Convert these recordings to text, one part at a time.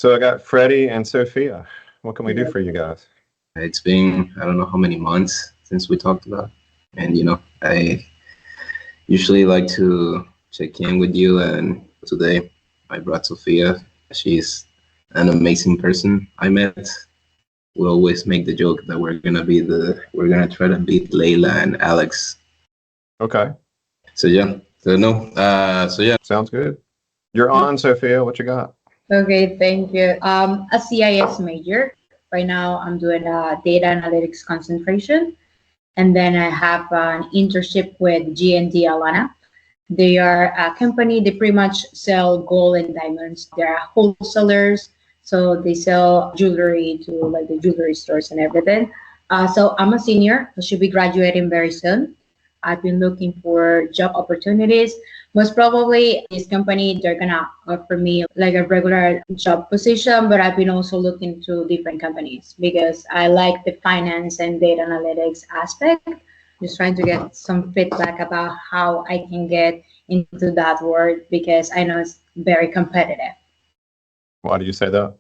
So I got Freddie and Sophia. What can we do for you guys? It's been, I don't know how many months since we talked about. And, I usually like to check in with you. And today I brought Sophia. She's an amazing person I met. We always make the joke that we're gonna try to beat Layla and Alex. Okay. So yeah. So no. So yeah. Sounds good. You're on, Sophia. What you got? Okay, thank you. A CIS major. Right now, I'm doing a data analytics concentration, and then I have an internship with GND Alana. They are a company. They pretty much sell gold and diamonds. They're wholesalers, so they sell jewelry to like the jewelry stores and everything. So I'm a senior. I should be graduating very soon. I've been looking for job opportunities. Most probably, this company they're gonna offer me like a regular job position, but I've been also looking to different companies because I like the finance and data analytics aspect. Just trying to get some feedback about how I can get into that world because I know it's very competitive. Why do you say that?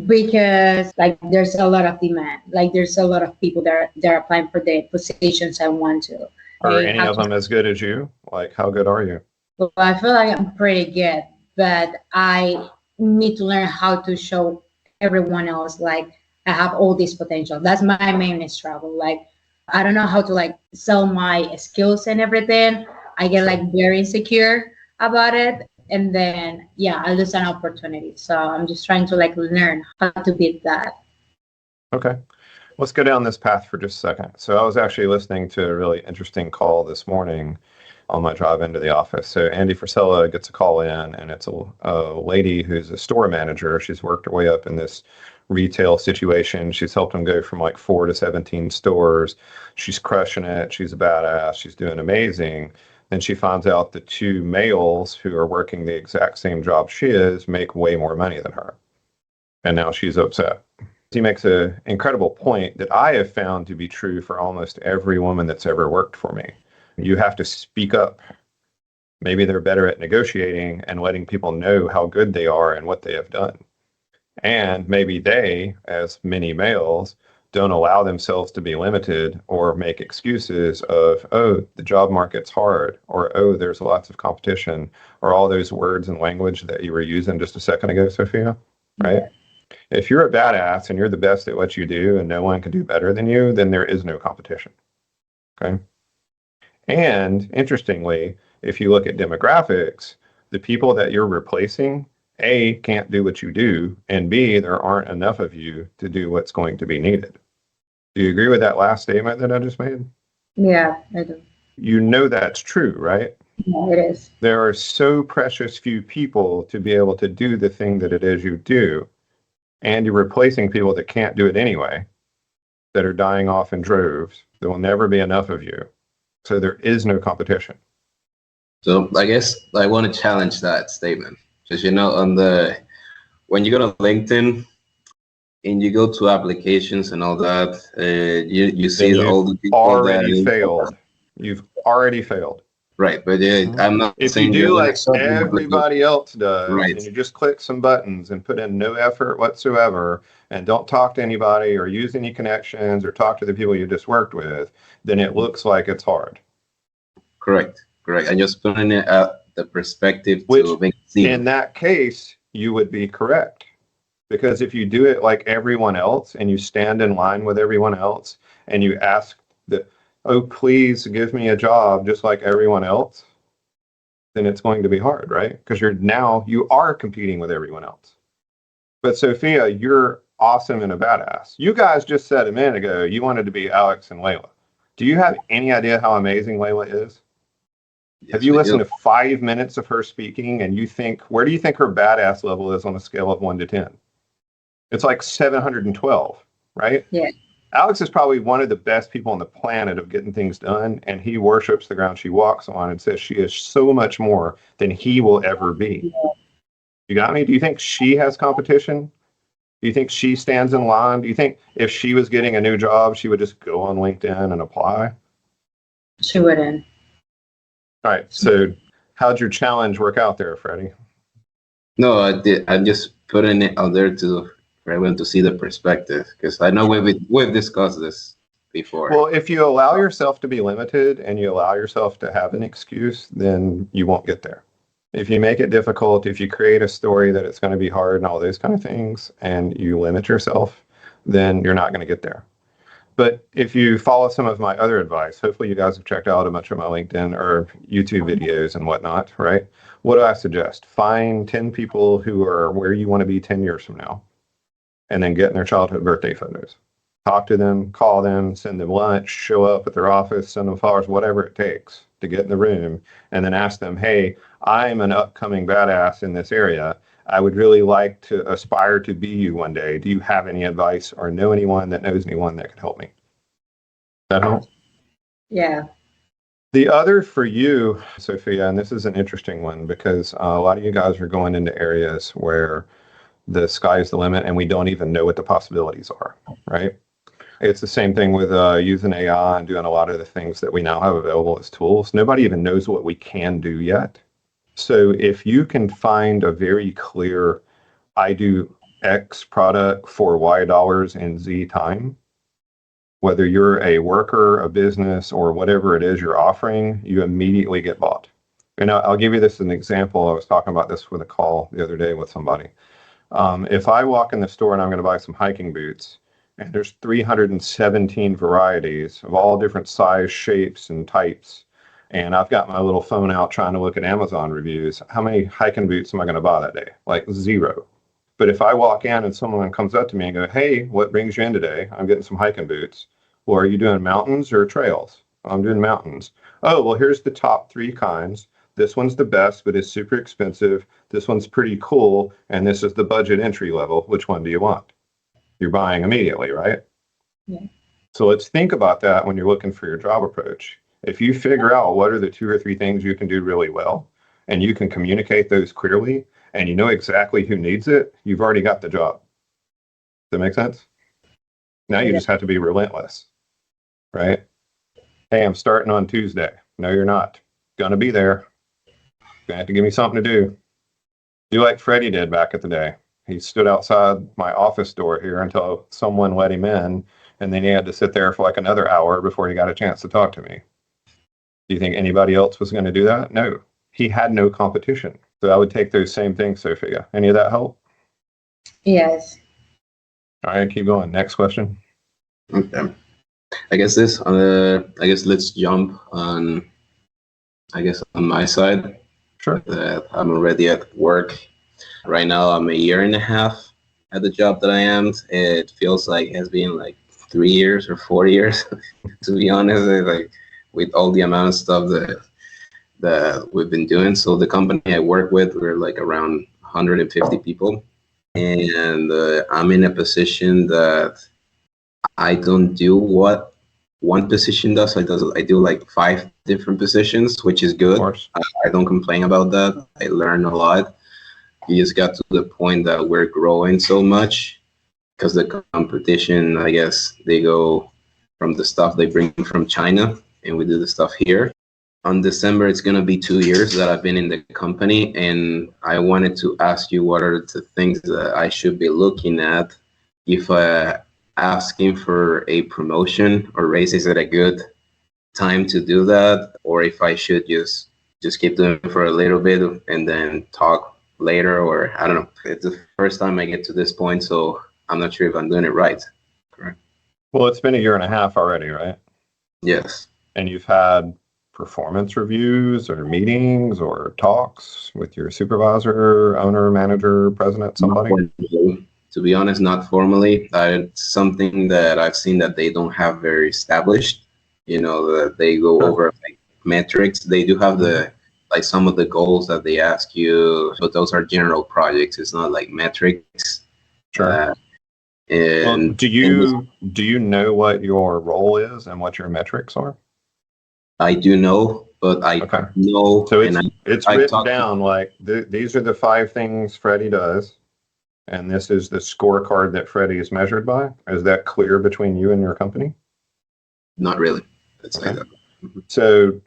Because like there's a lot of demand, like there's a lot of people that they're applying for the positions I want to. Are any of them as good as you? Like, how good are you? Well, I feel like I'm pretty good, but I need to learn how to show everyone else like I have all this potential. That's my main struggle. Like I don't know how to like sell my skills and everything. I get like very insecure about it. And then yeah, I lose an opportunity. So I'm just trying to like learn how to beat that. Okay. Let's go down this path for just a second. So I was actually listening to a really interesting call this morning on my drive into the office. So Andy Frisella gets a call in, and it's a lady who's a store manager. She's worked her way up in this retail situation. She's helped them go from like 4 to 17 stores. She's crushing it. She's a badass. She's doing amazing. Then she finds out the two males who are working the exact same job she is make way more money than her. And now she's upset. He makes an incredible point that I have found to be true for almost every woman that's ever worked for me. You have to speak up. Maybe they're better at negotiating and letting people know how good they are and what they have done. And maybe they, as many males, don't allow themselves to be limited or make excuses of, oh, the job market's hard, or, oh, there's lots of competition, or all those words and language that you were using just a second ago, Sophia, right? If you're a badass and you're the best at what you do and no one can do better than you, then there is no competition, okay? And interestingly, if you look at demographics, the people that you're replacing, A, can't do what you do, and B, there aren't enough of you to do what's going to be needed. Do you agree with that last statement that I just made? Yeah, I do. You know that's true, right? Yeah, it is. There are so precious few people to be able to do the thing that it is you do, and you're replacing people that can't do it anyway, that are dying off in droves. There will never be enough of you. So there is no competition. So I guess I want to challenge that statement because when you go to LinkedIn and you go to applications and all that, you see all the people already failed. You've already failed. Right, but I'm not if saying you do like everybody else does, right, and you just click some buttons and put in no effort whatsoever, and don't talk to anybody or use any connections or talk to the people you just worked with, then it looks like it's hard. Correct. I'm just putting it at the perspective Which, to make it seem. In that case, you would be correct. Because if you do it like everyone else and you stand in line with everyone else and you ask oh, please give me a job just like everyone else, then it's going to be hard, right? Because you are competing with everyone else. But Sophia, you're awesome and a badass. You guys just said a minute ago you wanted to be Alex and Layla. Do you have any idea how amazing Layla is? Yes, have you listened to 5 minutes of her speaking and where do you think her badass level is on a scale of 1 to 10? It's like 712, right? Yeah. Alex is probably one of the best people on the planet of getting things done, and he worships the ground she walks on and says she is so much more than he will ever be. You got me? Do you think she has competition? Do you think she stands in line? Do you think if she was getting a new job, she would just go on LinkedIn and apply? She wouldn't. All right. So how'd your challenge work out there, Freddie? No, I did. I'm just putting it out there for everyone to see the perspective, because I know we've discussed this before. Well, if you allow yourself to be limited and you allow yourself to have an excuse, then you won't get there. If you make it difficult, if you create a story that it's going to be hard and all those kind of things, and you limit yourself, then you're not going to get there. But if you follow some of my other advice, hopefully you guys have checked out a bunch of my LinkedIn or YouTube videos and whatnot, right? What do I suggest? Find 10 people who are where you want to be 10 years from now, and then get in their childhood birthday photos. Talk to them, call them, send them lunch, show up at their office, send them flowers, whatever it takes to get in the room, and then ask them, hey, I'm an upcoming badass in this area. I would really like to aspire to be you one day. Do you have any advice or know anyone that knows anyone that could help me? That help? Yeah. The other for you, Sophia, and this is an interesting one because a lot of you guys are going into areas where the sky's the limit and we don't even know what the possibilities are, right? It's the same thing with using AI and doing a lot of the things that we now have available as tools. Nobody even knows what we can do yet. So if you can find a very clear, I do X product for Y dollars in Z time, whether you're a worker, a business, or whatever it is you're offering, you immediately get bought. And I'll give you this as an example. I was talking about this with a call the other day with somebody. If I walk in the store and I'm going to buy some hiking boots, and there's 317 varieties of all different size, shapes, and types, and I've got my little phone out trying to look at Amazon reviews, how many hiking boots am I going to buy that day? Like 0. But if I walk in and someone comes up to me and go, hey, what brings you in today? I'm getting some hiking boots. Well, are you doing mountains or trails? I'm doing mountains. Oh, well, here's the top 3 kinds. This one's the best, but it's super expensive. This one's pretty cool. And this is the budget entry level. Which one do you want? You're buying immediately, right? Yeah. So let's think about that when you're looking for your job approach. If you figure out what are the 2 or 3 things you can do really well, and you can communicate those clearly, and you know exactly who needs it, you've already got the job. Does that make sense? Now you just have to be relentless, right? Hey, I'm starting on Tuesday. No, you're not. Gonna be there. Gonna have to give me something to do. Do like Freddie did back at the day. He stood outside my office door here until someone let him in, and then he had to sit there for like another hour before he got a chance to talk to me. Do you think anybody else was going to do that? No. He had no competition. So I would take those same things, Sophia. Any of that help? Yes. All right, keep going. Next question. Okay. I guess let's jump on, on my side. Sure. I'm already at work. Right now, I'm a year and a half at the job that I am. It feels like it has been like 3 years or 4 years, to be honest. Like with all the amount of stuff that we've been doing. So the company I work with, we're like around 150 people, and I'm in a position that I don't do what one position does. I do like 5 different positions, which is good. I don't complain about that. I learn a lot. We just got to the point that we're growing so much because the competition, I guess, they go from the stuff they bring from China and we do the stuff here. On December, it's going to be 2 years that I've been in the company, and I wanted to ask you what are the things that I should be looking at if asking for a promotion or raise. Is it a good time to do that, or if I should just keep doing it for a little bit and then talk later, or I don't know. It's the first time I get to this point, so I'm not sure if I'm doing it right. Correct. Well, it's been a year and a half already, right? Yes. And you've had performance reviews or meetings or talks with your supervisor, owner, manager, president, somebody? To be honest, not formally. It's something that I've seen that they don't have very established. That they go over like metrics. They do have like some of the goals that they ask you, but those are general projects. It's not like metrics. Sure. And do you know what your role is and what your metrics are? I do know, but I know. So it's written down like these are the 5 things Freddie does, and this is the scorecard that Freddie is measured by. Is that clear between you and your company? Not really. Okay. So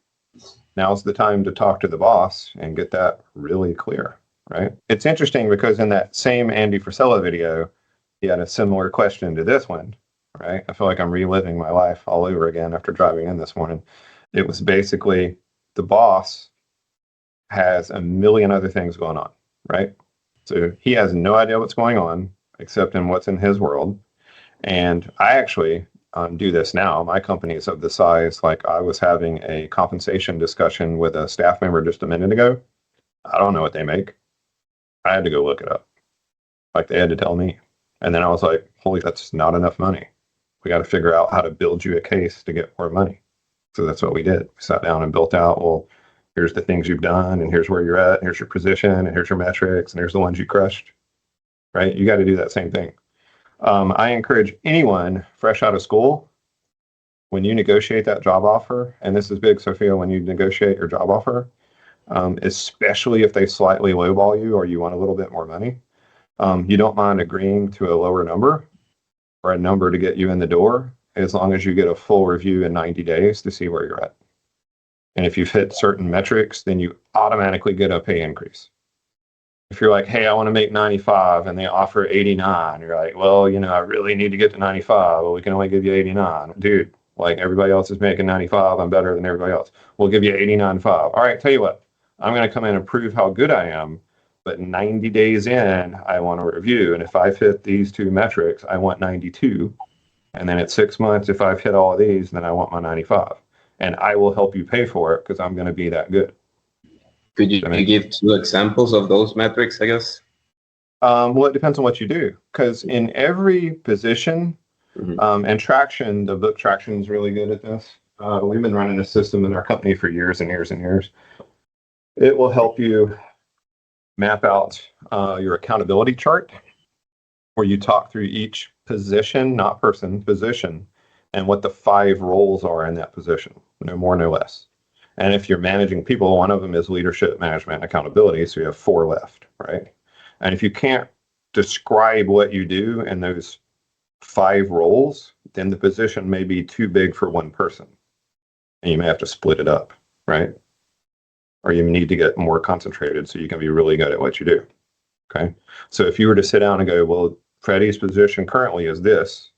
now's the time to talk to the boss and get that really clear, right? It's interesting because in that same Andy Frisella video, he had a similar question to this one, right? I feel like I'm reliving my life all over again after driving in this morning. It was basically the boss has a million other things going on, right? So he has no idea what's going on except in what's in his world. And I actually do this now. My company is of the size, like I was having a compensation discussion with a staff member just a minute ago. I don't know what they make. I had to go look it up. Like they had to tell me. And then I was like, holy, that's not enough money. We got to figure out how to build you a case to get more money. So that's what we did. We sat down and built out, well, here's the things you've done, and here's where you're at, and here's your position, and here's your metrics, and here's the ones you crushed, right? You got to do that same thing. I encourage anyone fresh out of school, when you negotiate that job offer, and this is big, Sophia, when you negotiate your job offer, especially if they slightly lowball you or you want a little bit more money, you don't mind agreeing to a lower number or a number to get you in the door, as long as you get a full review in 90 days to see where you're at. And if you've hit certain metrics, then you automatically get a pay increase. If you're like, hey, I want to make 95 and they offer 89, you're like, well, I really need to get to 95. Well, we can only give you 89. Dude, like everybody else is making 95. I'm better than everybody else. We'll give you 89.5. All right, tell you what, I'm going to come in and prove how good I am. But 90 days in, I want a review. And if I've hit these two metrics, I want 92. And then at 6 months, if I've hit all of these, then I want my 95. And I will help you pay for it because I'm going to be that good. Could you give 2 examples of those metrics, I guess? Well, it depends on what you do. Because in every position, and Traction, the book Traction is really good at this. We've been running a system in our company for years and years and years. It will help you map out your accountability chart where you talk through each position, not person, position, and what the 5 roles are in that position, no more, no less. And if you're managing people, one of them is leadership, management, and accountability. So you have 4 left, right? And if you can't describe what you do in those 5 roles, then the position may be too big for one person. And you may have to split it up, right? Or you need to get more concentrated so you can be really good at what you do, okay? So if you were to sit down and go, well, Freddie's position currently is this,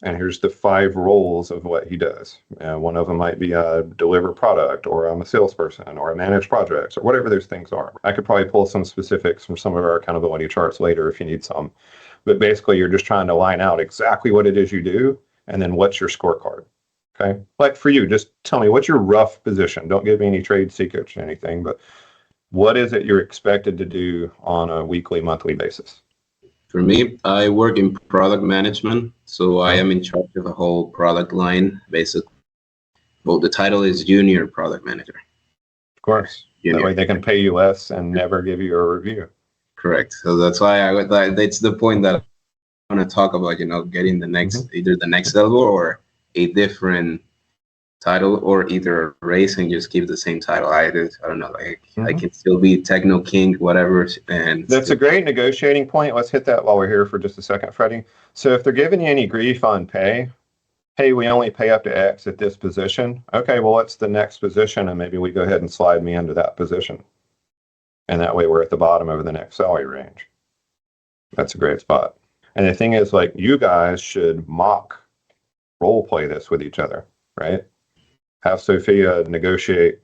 and here's the 5 roles of what he does. One of them might be a deliver product, or I'm a salesperson, or I manage projects, or whatever those things are. I could probably pull some specifics from some of our accountability charts later if you need some. But basically, you're just trying to line out exactly what it is you do, and then what's your scorecard, okay? Like for you, just tell me, what's your rough position? Don't give me any trade secrets or anything, but what is it you're expected to do on a weekly, monthly basis? For me, I work in product management, so I am in charge of a whole product line, basically. Well, the title is Junior Product Manager. Of course. Junior. That way they can pay you less and never give you a review. Correct. So that's why that's the point that I want to talk about, getting the next, either the next level or a different title, or either a race and just keep the same title. I don't know, I can still be techno king, whatever. And that's a great negotiating point. Let's hit that while we're here for just a second, Freddie. So if they're giving you any grief on pay, hey, we only pay up to X at this position. Okay, well, what's the next position? And maybe we go ahead and slide me into that position. And that way we're at the bottom of the next salary range. That's a great spot. And the thing is, like, you guys should mock role play this with each other, right? Have Sophia negotiate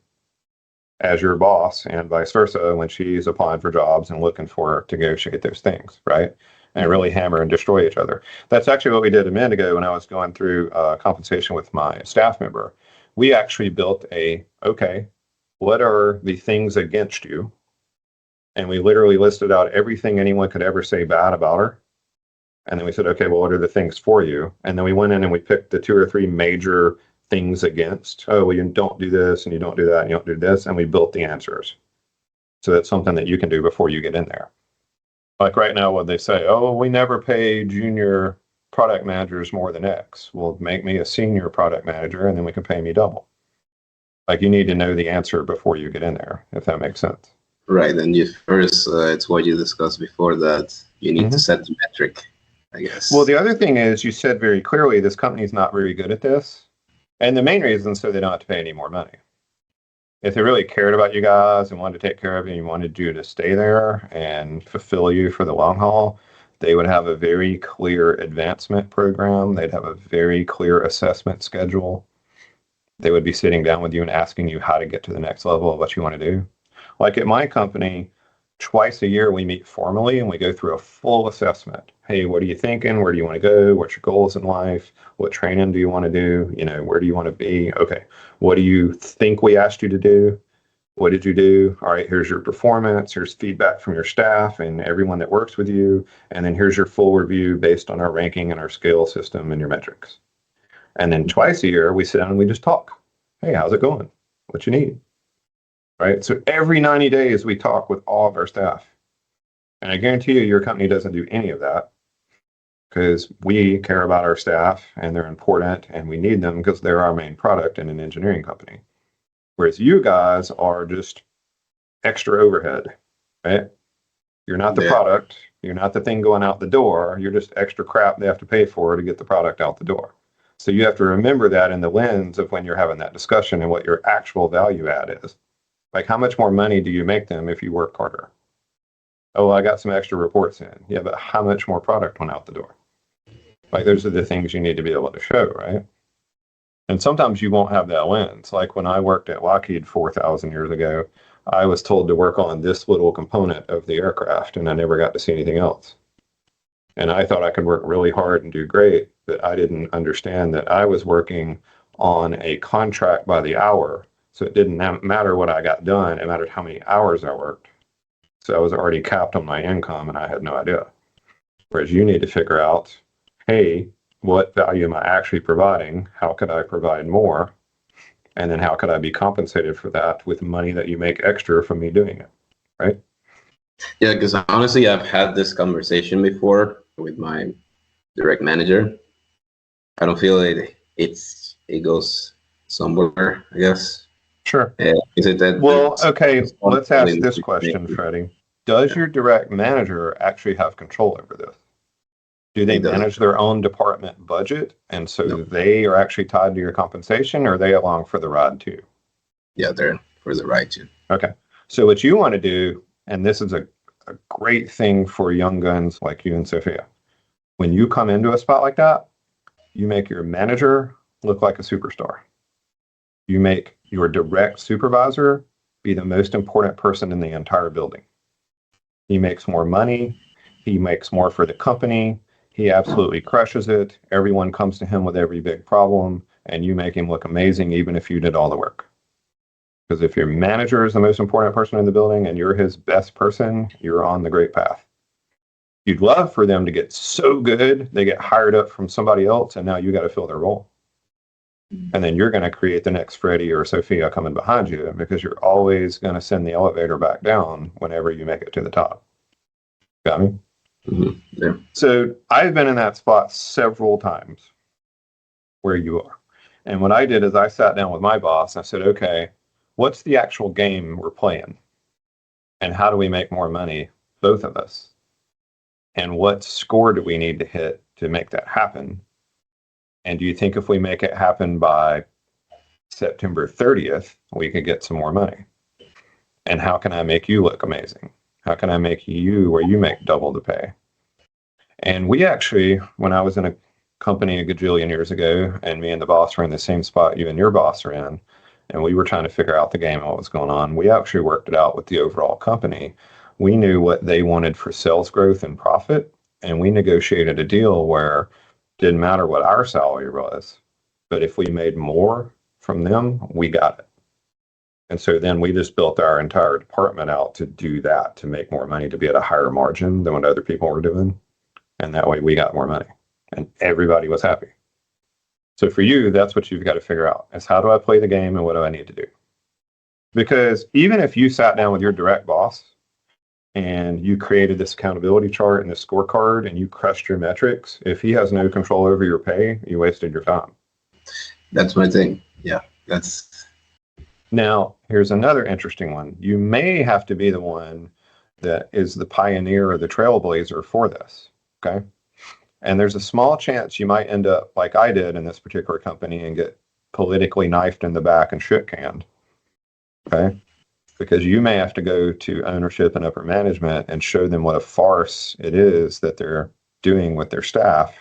as your boss and vice versa when she's applying for jobs and looking for to negotiate those things, right? And really hammer and destroy each other. That's actually what we did a minute ago when I was going through compensation with my staff member. We actually built okay, what are the things against you? And we literally listed out everything anyone could ever say bad about her. And then we said, okay, well, what are the things for you? And then we went in and we picked the 2 or 3 major things against. Oh, well, you don't do this and you don't do that and you don't do this. And we built the answers. So that's something that you can do before you get in there. Like right now, what they say, oh, we never pay junior product managers more than X. Well, make me a senior product manager and then we can pay me double. Like you need to know the answer before you get in there, if that makes sense. Right. And you first, it's what you discussed before, that you need to set the metric, I guess. Well, the other thing is you said very clearly this company is not very good at this. And the main reason is so they don't have to pay any more money. if they really cared about you guys and wanted to take care of you and wanted you to stay there and fulfill you for the long haul, they would have a very clear advancement program. They'd have a very clear assessment schedule. They would be sitting down with you and asking you how to get to the next level of what you want to do. Like at my company, twice a year we meet formally and we go through a full assessment. Hey, what are you thinking? Where do you want to go? What's your goals in life? What training do you want to do? Where do you want to be? Okay. What do you think we asked you to do? What did you do? All right, here's your performance. Here's feedback from your staff and everyone that works with you. And then here's your full review based on our ranking and our scale system and your metrics. And then twice a year, we sit down and we just talk. Hey, how's it going? What you need? Right? So every 90 days, we talk with all of our staff. And I guarantee you, your company doesn't do any of that because we care about our staff and they're important and we need them because they're our main product in an engineering company. Whereas you guys are just extra overhead, right? You're not the product. You're not the thing going out the door. You're just extra crap they have to pay for to get the product out the door. So you have to remember that in the lens of when you're having that discussion and what your actual value add is. Like, how much more money do you make them if you work harder? Oh, I got some extra reports in. Yeah, but how much more product went out the door? Like, those are the things you need to be able to show, right? And sometimes you won't have that lens. Like when I worked at Lockheed 4,000 years ago, I was told to work on this little component of the aircraft, and I never got to see anything else. And I thought I could work really hard and do great, but I didn't understand that I was working on a contract by the hour. So it didn't matter what I got done. It mattered how many hours I worked. So I was already capped on my income and I had no idea. Whereas you need to figure out, hey, what value am I actually providing? How could I provide more? And then how could I be compensated for that with money that you make extra from me doing it, right? Yeah, because honestly, I've had this conversation before with my direct manager. I don't feel it goes somewhere, I guess. Sure. Is it that? Well, okay, let's ask this question, Freddie. Does your direct manager actually have control over this? Do they manage their own department budget? And so they are actually tied to your compensation, or are they along for the ride too? Yeah, they're for the ride too. Okay. So what you want to do, and this is a great thing for young guns like you and Sophia, when you come into a spot like that, you make your manager look like a superstar. You make your direct supervisor be the most important person in the entire building. He makes more money. He makes more for the company. He absolutely crushes it. Everyone comes to him with every big problem, and you make him look amazing even if you did all the work. Because if your manager is the most important person in the building and you're his best person, you're on the great path. You'd love for them to get so good, they get hired up from somebody else, and now you got to fill their role. And then you're going to create the next Freddie or Sophia coming behind you because you're always going to send the elevator back down whenever you make it to the top. Got me? Mm-hmm. Yeah. So I've been in that spot several times where you are. And what I did is I sat down with my boss and I said, okay, what's the actual game we're playing? And how do we make more money, both of us? And what score do we need to hit to make that happen? And do you think if we make it happen by September 30th, we could get some more money? And how can I make you look amazing? How can I make you where you make double the pay? And we actually, when I was in a company a gajillion years ago, and me and the boss were in the same spot you and your boss are in, and we were trying to figure out the game and what was going on, we actually worked it out with the overall company. We knew what they wanted for sales growth and profit, and we negotiated a deal where it didn't matter what our salary was, but if we made more from them, we got it. And so then we just built our entire department out to do that, to make more money, to be at a higher margin than what other people were doing. And that way we got more money and everybody was happy. So for you, that's what you've got to figure out is how do I play the game and what do I need to do? Because even if you sat down with your direct boss and you created this accountability chart and this scorecard and you crushed your metrics, if he has no control over your pay, you wasted your time. That's my thing. Yeah, that's... Now, here's another interesting one. You may have to be the one that is the pioneer or the trailblazer for this, okay? And there's a small chance you might end up like I did in this particular company and get politically knifed in the back and shit canned. Okay. Because you may have to go to ownership and upper management and show them what a farce it is that they're doing with their staff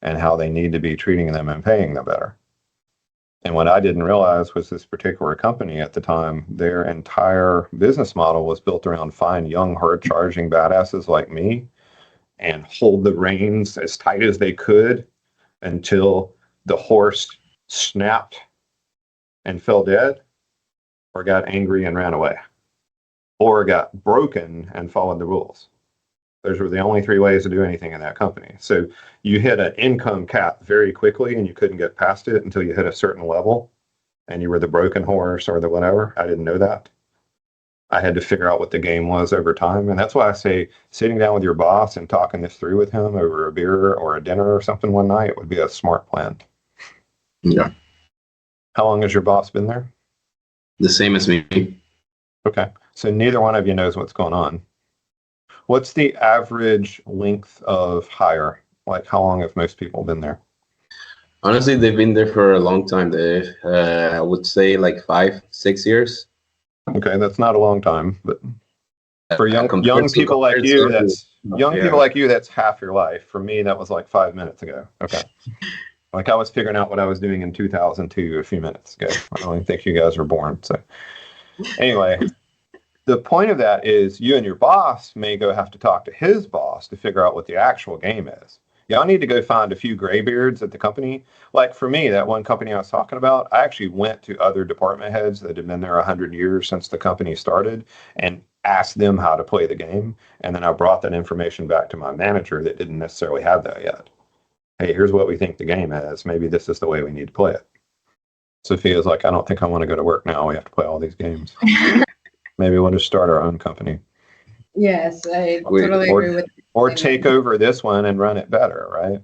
and how they need to be treating them and paying them better. And what I didn't realize was this particular company at the time, their entire business model was built around find young, hard charging badasses like me and hold the reins as tight as they could until the horse snapped and fell dead, or got angry and ran away, or got broken and followed the rules. Those were the only three ways to do anything in that company. So you hit an income cap very quickly and you couldn't get past it until you hit a certain level and you were the broken horse or the whatever. I didn't know that. I had to figure out what the game was over time. And that's why I say sitting down with your boss and talking this through with him over a beer or a dinner or something one night would be a smart plan. Yeah. How long has your boss been there? The same as me. Okay. So neither one of you knows what's going on. What's the average length of hire? Like, how long have most people been there? Honestly, they've been there for a long time. I would say like 5-6 years. Okay, that's not a long time, but for young Compared to- people like compared you, to- that's young yeah. people like you, that's half your life. For me, that was like 5 minutes ago. Okay. Like I was figuring out what I was doing in 2002 a few minutes ago. I don't even think you guys were born. So anyway, the point of that is you and your boss may go have to talk to his boss to figure out what the actual game is. Y'all need to go find a few graybeards at the company. Like for me, that one company I was talking about, I actually went to other department heads that had been there 100 years since the company started and asked them how to play the game. And then I brought that information back to my manager that didn't necessarily have that yet. Hey, here's what we think the game is. Maybe this is the way we need to play it. Sophia's like, I don't think I want to go to work now. We have to play all these games. Maybe we'll just start our own company. Yes, I totally agree with you. Or take over this one and run it better, right?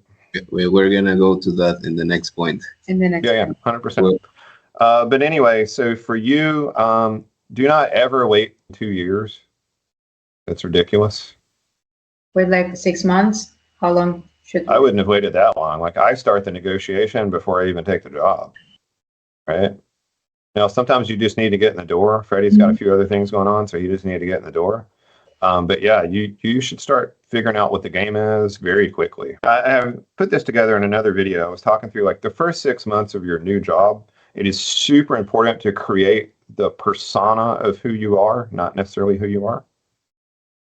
We're gonna go to that in the next point. In the next Yeah, 100%. But anyway, so for you, do not ever wait 2 years. That's ridiculous. with like 6 months, how long should I wouldn't have waited that long. Like I start the negotiation before I even take the job, right? Now, sometimes you just need to get in the door. Freddie's got a few other things going on, so you just need to get in the door. But yeah, you should start figuring out what the game is very quickly. I have put this together in another video. I was talking through like the first 6 months of your new job. It is super important to create the persona of who you are, not necessarily who you are.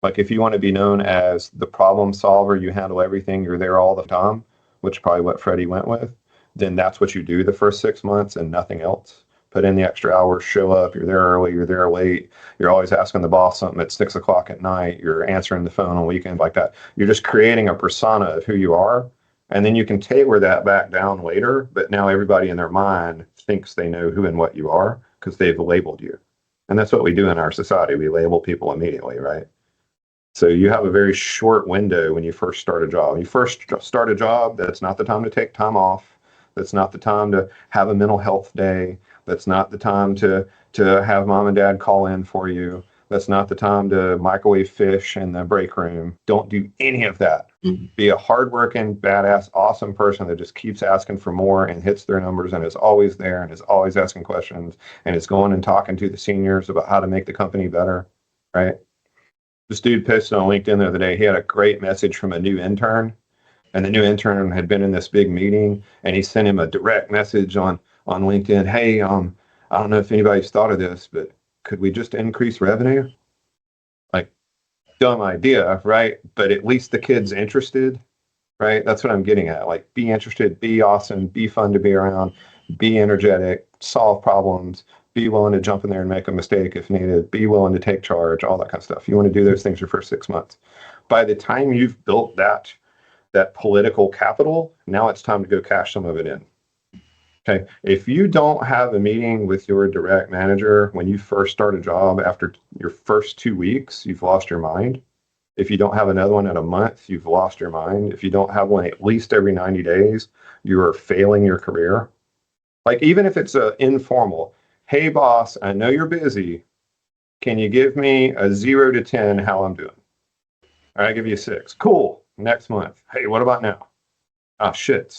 Like if you want to be known as the problem solver, you handle everything, you're there all the time, which is probably what Freddie went with, then that's what you do the first 6 months and nothing else. Put in the extra hours, show up, you're there early, you're there late, you're always asking the boss something at 6 o'clock at night, you're answering the phone on weekends like that. You're just creating a persona of who you are. And then you can tailor that back down later, but now everybody in their mind thinks they know who and what you are because they've labeled you. And that's what we do in our society. We label people immediately, right? So you have a very short window when you first start a job. When you first start a job, that's not the time to take time off. That's not the time to have a mental health day. That's not the time to have mom and dad call in for you. That's not the time to microwave fish in the break room. Don't do any of that. Mm-hmm. Be a hardworking, badass, awesome person that just keeps asking for more and hits their numbers and is always there and is always asking questions and is going and talking to the seniors about how to make the company better, right? This dude posted on LinkedIn the other day. He had a great message from a new intern, and the new intern had been in this big meeting, and he sent him a direct message on LinkedIn. Hey, I don't know if anybody's thought of this, but could we just increase revenue? Like, dumb idea, right? But at least the kid's interested, right? That's what I'm getting at. Like, be interested, be awesome, be fun to be around, be energetic, solve problems, be willing to jump in there and make a mistake if needed, be willing to take charge, all that kind of stuff. You want to do those things your first 6 months. By the time you've built that political capital, now it's time to go cash some of it in. Okay. If you don't have a meeting with your direct manager when you first start a job after your first 2 weeks, you've lost your mind. If you don't have another one in a month, you've lost your mind. If you don't have one at least every 90 days, you are failing your career. Like even if it's informal, hey boss, I know you're busy. Can you give me a 0 to 10 how I'm doing? All right, I give you a 6. Cool. Next month. Hey, what about now? Oh shit,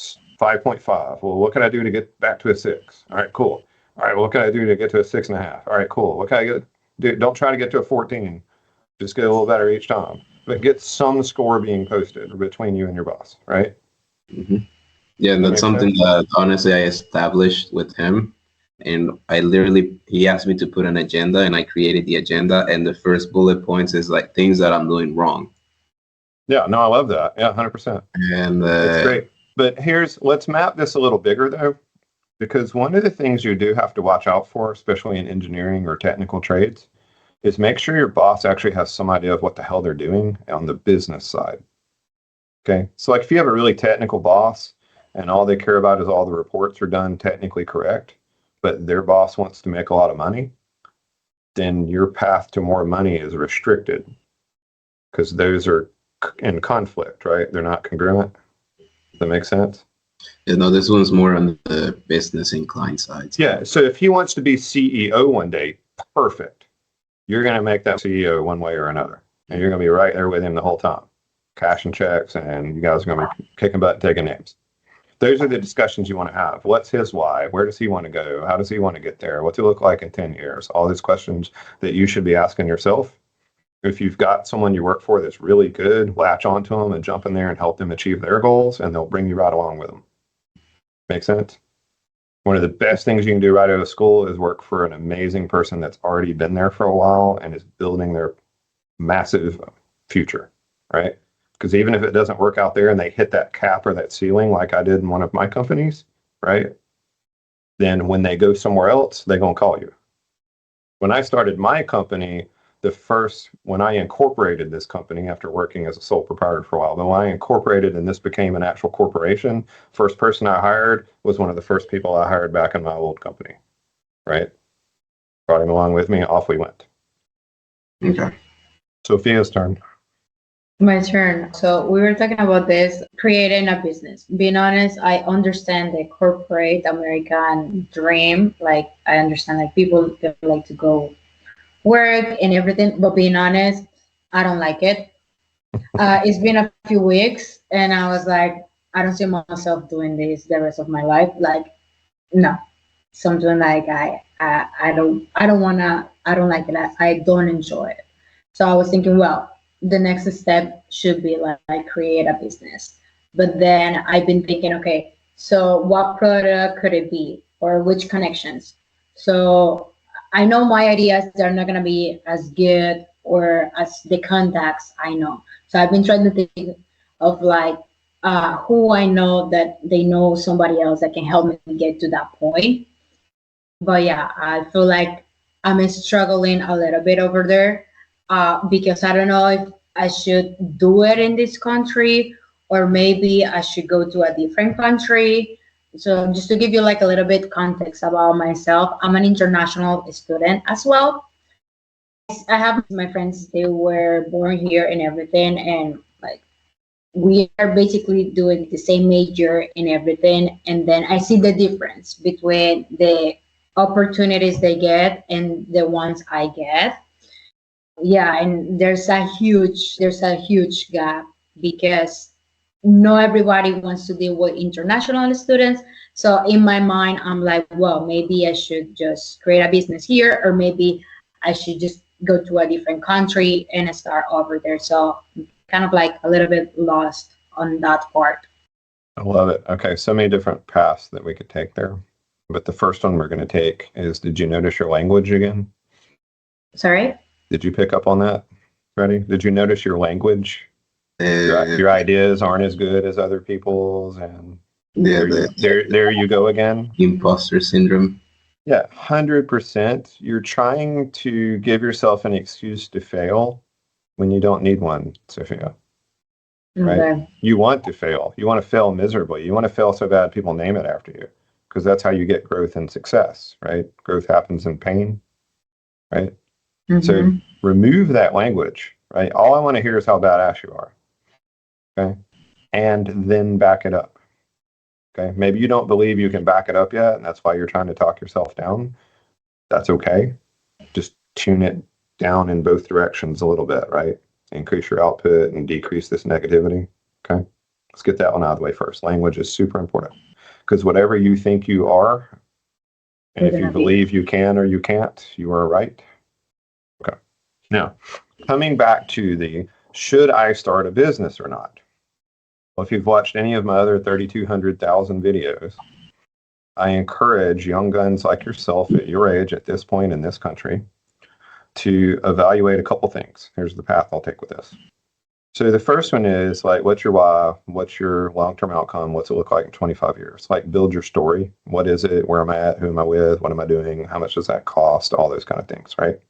5.5. Well, what can I do to get back to a 6? All right, cool. All right, what can I do to get to a 6.5? All right, cool. What can I get? Dude, don't try to get to a 14. Just get a little better each time. But get some score being posted between you and your boss, right? hmm Yeah, and That that's makes something sense? that honestly I established with him. And he asked me to put an agenda, and I created the agenda. And the first bullet points is like things that I'm doing wrong. Yeah, no, I love that. Yeah, 100%. And It's great. But let's map this a little bigger though, because one of the things you do have to watch out for, especially in engineering or technical trades, is make sure your boss actually has some idea of what the hell they're doing on the business side. Okay. So like if you have a really technical boss and all they care about is all the reports are done technically correct, but their boss wants to make a lot of money, then your path to more money is restricted because those are in conflict, right? They're not congruent. Does that make sense? this one's more on the business inclined side. Yeah. So if he wants to be CEO one day, perfect. You're going to make that CEO one way or another. And you're going to be right there with him the whole time, cashing checks, and you guys are going to be kicking butt and taking names. Those are the discussions you want to have. What's his why? Where does he want to go? How does he want to get there? What's he look like in 10 years? All these questions that you should be asking yourself. If you've got someone you work for that's really good, latch onto them and jump in there and help them achieve their goals, and they'll bring you right along with them. Make sense? One of the best things you can do right out of school is work for an amazing person that's already been there for a while and is building their massive future, right? Because even if it doesn't work out there and they hit that cap or that ceiling like I did in one of my companies, right? Then when they go somewhere else, they're going to call you. When I started my company, when I incorporated this company after working as a sole proprietor for a while, when I incorporated and this became an actual corporation, first person I hired was one of the first people I hired back in my old company, right? Brought him along with me, off we went. Okay. Sophia's turn. My turn. So we were talking about this, creating a business. Being honest, I understand the corporate American dream. Like I understand like people like to go work and everything, but being honest, I don't like it. It's been a few weeks and I was like, I don't see myself doing this the rest of my life. Like, no, something like I don't wanna, I don't like it. I don't enjoy it. So I was thinking, well, the next step should be like create a business. But then I've been thinking, okay, so what product could it be or which connections? So I know my ideas are not gonna be as good or as the contacts I know. So I've been trying to think of like who I know that they know somebody else that can help me get to that point. But yeah, I feel like I'm struggling a little bit over there because I don't know if I should do it in this country or maybe I should go to a different country. So just to give you like a little bit context about myself, I'm an international student as well. I have my friends, they were born here and everything, and like we are basically doing the same major and everything. And then I see the difference between the opportunities they get and the ones I get. Yeah, and there's a huge gap because not everybody wants to deal with international students. So in my mind, I'm like, well, maybe I should just create a business here, or maybe I should just go to a different country and start over there. So kind of like a little bit lost on that part. I love it. Okay, so many different paths that we could take there. But the first one we're going to take is, did you notice your language again? Sorry? Did you pick up on that, Freddie? Did you notice your language? Your ideas aren't as good as other people's, and Yeah, there you go again. imposter syndrome. Yeah, 100%. You're trying to give yourself an excuse to fail when you don't need one, Sophia. Right? Okay. You want to fail. You want to fail miserably. You want to fail so bad people name it after you, because that's how you get growth and success, right? Growth happens in pain, right? So remove that language, right? All I want to hear is how badass you are, okay? And then back it up, okay? Maybe you don't believe you can back it up yet, and that's why you're trying to talk yourself down. That's okay. Just tune it down in both directions a little bit, right? Increase your output and decrease this negativity, okay? Let's get that one out of the way first. Language is super important because whatever you think you are And if you believe you can or you can't, you are right. Okay. Now, coming back to the should I start a business or not? Well, if you've watched any of my other 3,200,000 videos, I encourage young guns like yourself at your age at this point in this country to evaluate a couple things. Here's the path I'll take with this. So the first one is like, what's your why? What's your long-term outcome? What's it look like in 25 years? Like, build your story. What is it? Where am I at? Who am I with? What am I doing? How much does that cost? All those kind of things, right?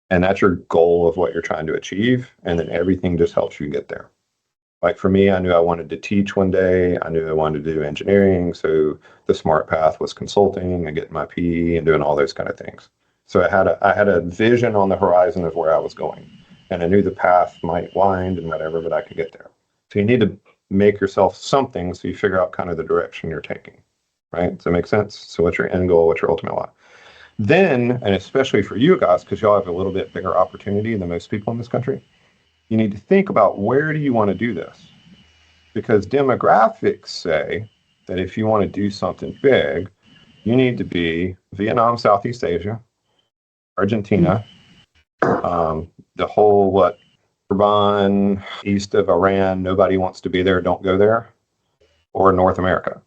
And that's your goal of what you're trying to achieve. And then everything just helps you get there. Like for me, I knew I wanted to teach one day. I knew I wanted to do engineering. So the smart path was consulting and getting my PE and doing all those kind of things. So I had a vision on the horizon of where I was going. And I knew the path might wind and whatever, but I could get there. So you need to make yourself something so you figure out kind of the direction you're taking, right? Does that make sense? So what's your end goal? What's your ultimate why? Then, and especially for you guys, because y'all have a little bit bigger opportunity than most people in this country, you need to think about where do you want to do this? Because demographics say that if you want to do something big, you need to be Vietnam, Southeast Asia, Argentina, the whole Iran, east of Iran, nobody wants to be there, don't go there, or North America.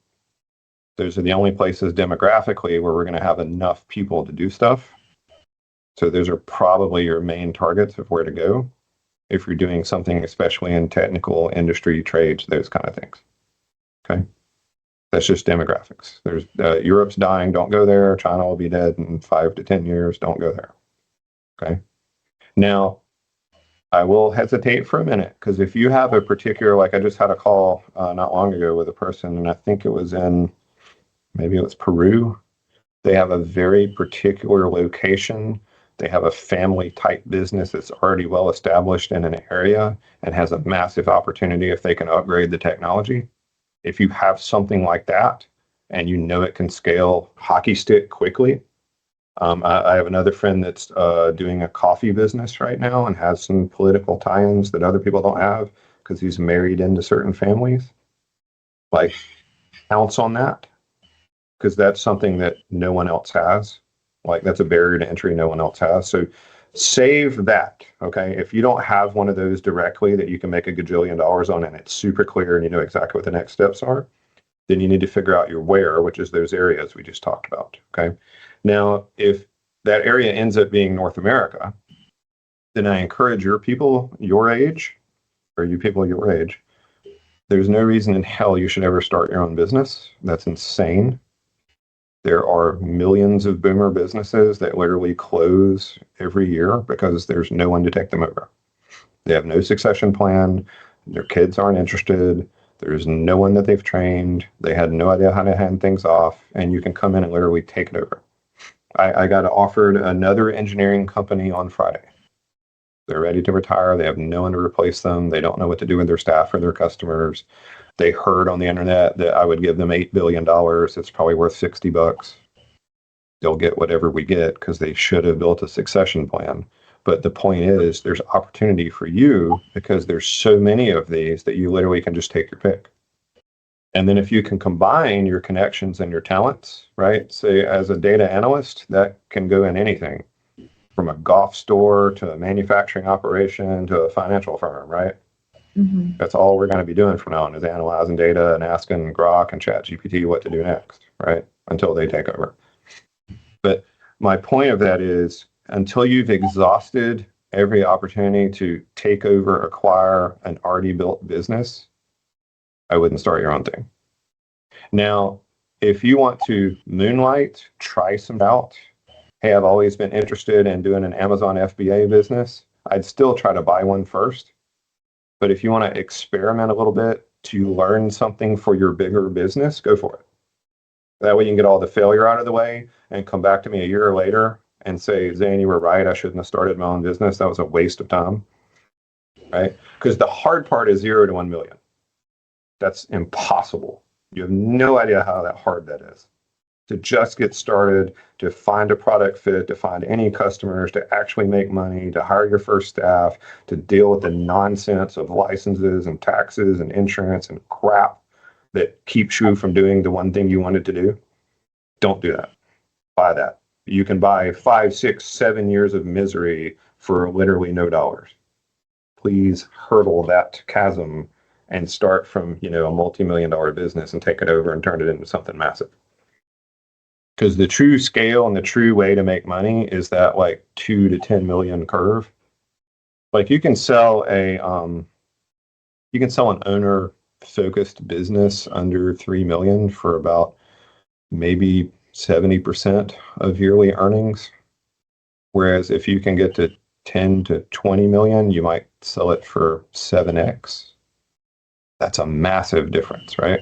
Those are the only places demographically where we're going to have enough people to do stuff. So those are probably your main targets of where to go if you're doing something, especially in technical industry, trades, those kind of things. Okay. That's just demographics. There's Europe's dying, don't go there. China will be dead in 5 to 10 years, don't go there. Okay. Now, I will hesitate for a minute because if you have a particular, like I just had a call not long ago with a person, and I think it was maybe it was Peru. They have a very particular location. They have a family type business that's already well established in an area and has a massive opportunity if they can upgrade the technology. If you have something like that and you know it can scale hockey stick quickly, I have another friend that's doing a coffee business right now and has some political tie-ins that other people don't have because he's married into certain families. Like, counts on that because that's something that no one else has. Like, that's a barrier to entry no one else has. So save that, okay? If you don't have one of those directly that you can make $1 gajillion on and it's super clear and you know exactly what the next steps are, then you need to figure out your where, which is those areas we just talked about, okay? Now, if that area ends up being North America, then I encourage your people your age, or you people your age, there's no reason in hell you should ever start your own business. That's insane. There are millions of boomer businesses that literally close every year because there's no one to take them over. They have no succession plan. Their kids aren't interested. There's no one that they've trained. They had no idea how to hand things off, and you can come in and literally take it over. I got offered another engineering company on Friday. They're ready to retire. They have no one to replace them. They don't know what to do with their staff or their customers. They heard on the internet that I would give them $8 billion. It's probably worth $60. They'll get whatever we get because they should have built a succession plan. But the point is, there's opportunity for you because there's so many of these that you literally can just take your pick. And then if you can combine your connections and your talents, right? Say as a data analyst, that can go in anything from a golf store to a manufacturing operation to a financial firm, right? Mm-hmm. That's all we're going to be doing from now on is analyzing data and asking Grok and ChatGPT what to do next, right? Until they take over. But my point of that is until you've exhausted every opportunity to take over, acquire an already built business, I wouldn't start your own thing. Now, if you want to moonlight, try some out. Hey, I've always been interested in doing an Amazon FBA business. I'd still try to buy one first. But if you want to experiment a little bit to learn something for your bigger business, go for it. That way you can get all the failure out of the way and come back to me a year later and say, Zane, you were right. I shouldn't have started my own business. That was a waste of time, right? Because the hard part is 0 to 1 million. That's impossible. You have no idea how hard that is. To just get started, to find a product fit, to find any customers, to actually make money, to hire your first staff, to deal with the nonsense of licenses and taxes and insurance and crap that keeps you from doing the one thing you wanted to do. Don't do that. buy that. You can buy 5, 6, 7 years of misery for literally no dollars. Please hurdle that chasm and start from, a multi-million-dollar business and take it over and turn it into something massive. Because the true scale and the true way to make money is that like 2 to 10 million curve. Like you can sell an owner focused business under 3 million for about maybe 70% of yearly earnings. Whereas if you can get to 10 to 20 million, you might sell it for 7x. That's a massive difference, right?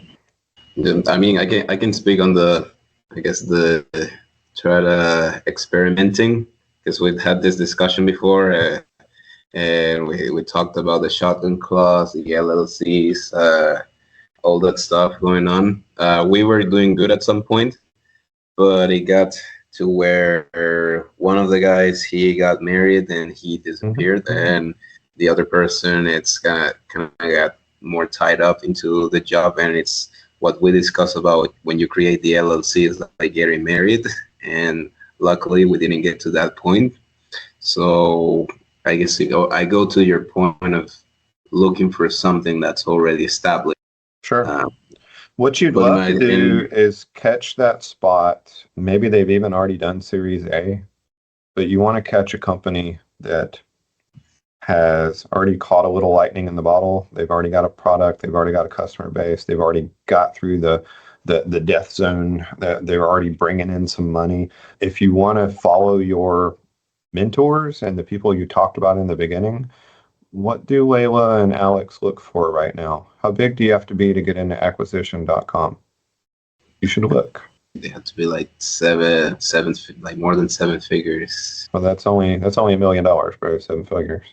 I mean, I can speak on the try to experimenting, because we've had this discussion before, and we talked about the shotgun clause, the LLCs, all that stuff going on. We were doing good at some point, but it got to where one of the guys, he got married and he disappeared, and the other person, it's kind of got more tied up into the job, and it's what we discussed about when you create the LLC is like getting married, and luckily we didn't get to that point. So I guess I go to your point of looking for something that's already established. Sure. What you'd love to do is catch that spot. Maybe they've even already done Series A, but you want to catch a company that has already caught a little lightning in the bottle. They've already got a product. They've already got a customer base. They've already got through the death zone. That they're already bringing in some money. If you want to follow your mentors and the people you talked about in the beginning, what do Layla and Alex look for right now? How big do you have to be to get into acquisition.com? You should look. They have to be like like more than 7 figures. Well, that's only $1 million, bro. 7 figures.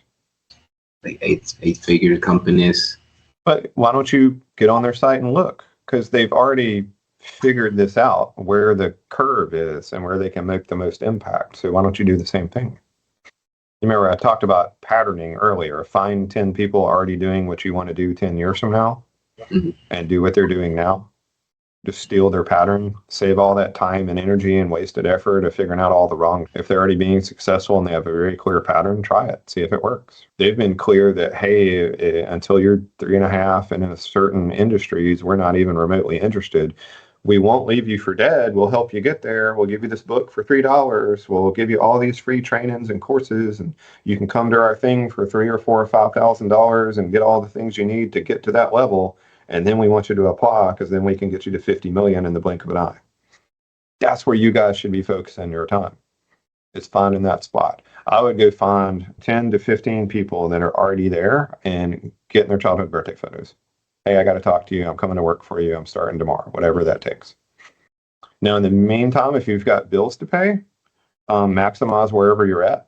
Like 8-figure companies. But why don't you get on their site and look? Because they've already figured this out, where the curve is and where they can make the most impact. So why don't you do the same thing? You remember I talked about patterning earlier. Find 10 people already doing what you want to do 10 years from now, and do what they're doing now. Just steal their pattern, save all that time and energy and wasted effort of figuring out all the wrong. If they're already being successful and they have a very clear pattern, try it, see if it works. They've been clear that, hey, until you're 3.5 and in certain industries, we're not even remotely interested. We won't leave you for dead. We'll help you get there. We'll give you this book for $3. We'll give you all these free trainings and courses, and you can come to our thing for $3,000 or $4,000 or $5,000 and get all the things you need to get to that level. And then we want you to apply, because then we can get you to 50 million in the blink of an eye. That's where you guys should be focusing your time. It's finding that spot. I would go find 10 to 15 people that are already there and getting their childhood birthday photos. Hey, I got to talk to you. I'm coming to work for you. I'm starting tomorrow, whatever that takes. Now, in the meantime, if you've got bills to pay, maximize wherever you're at.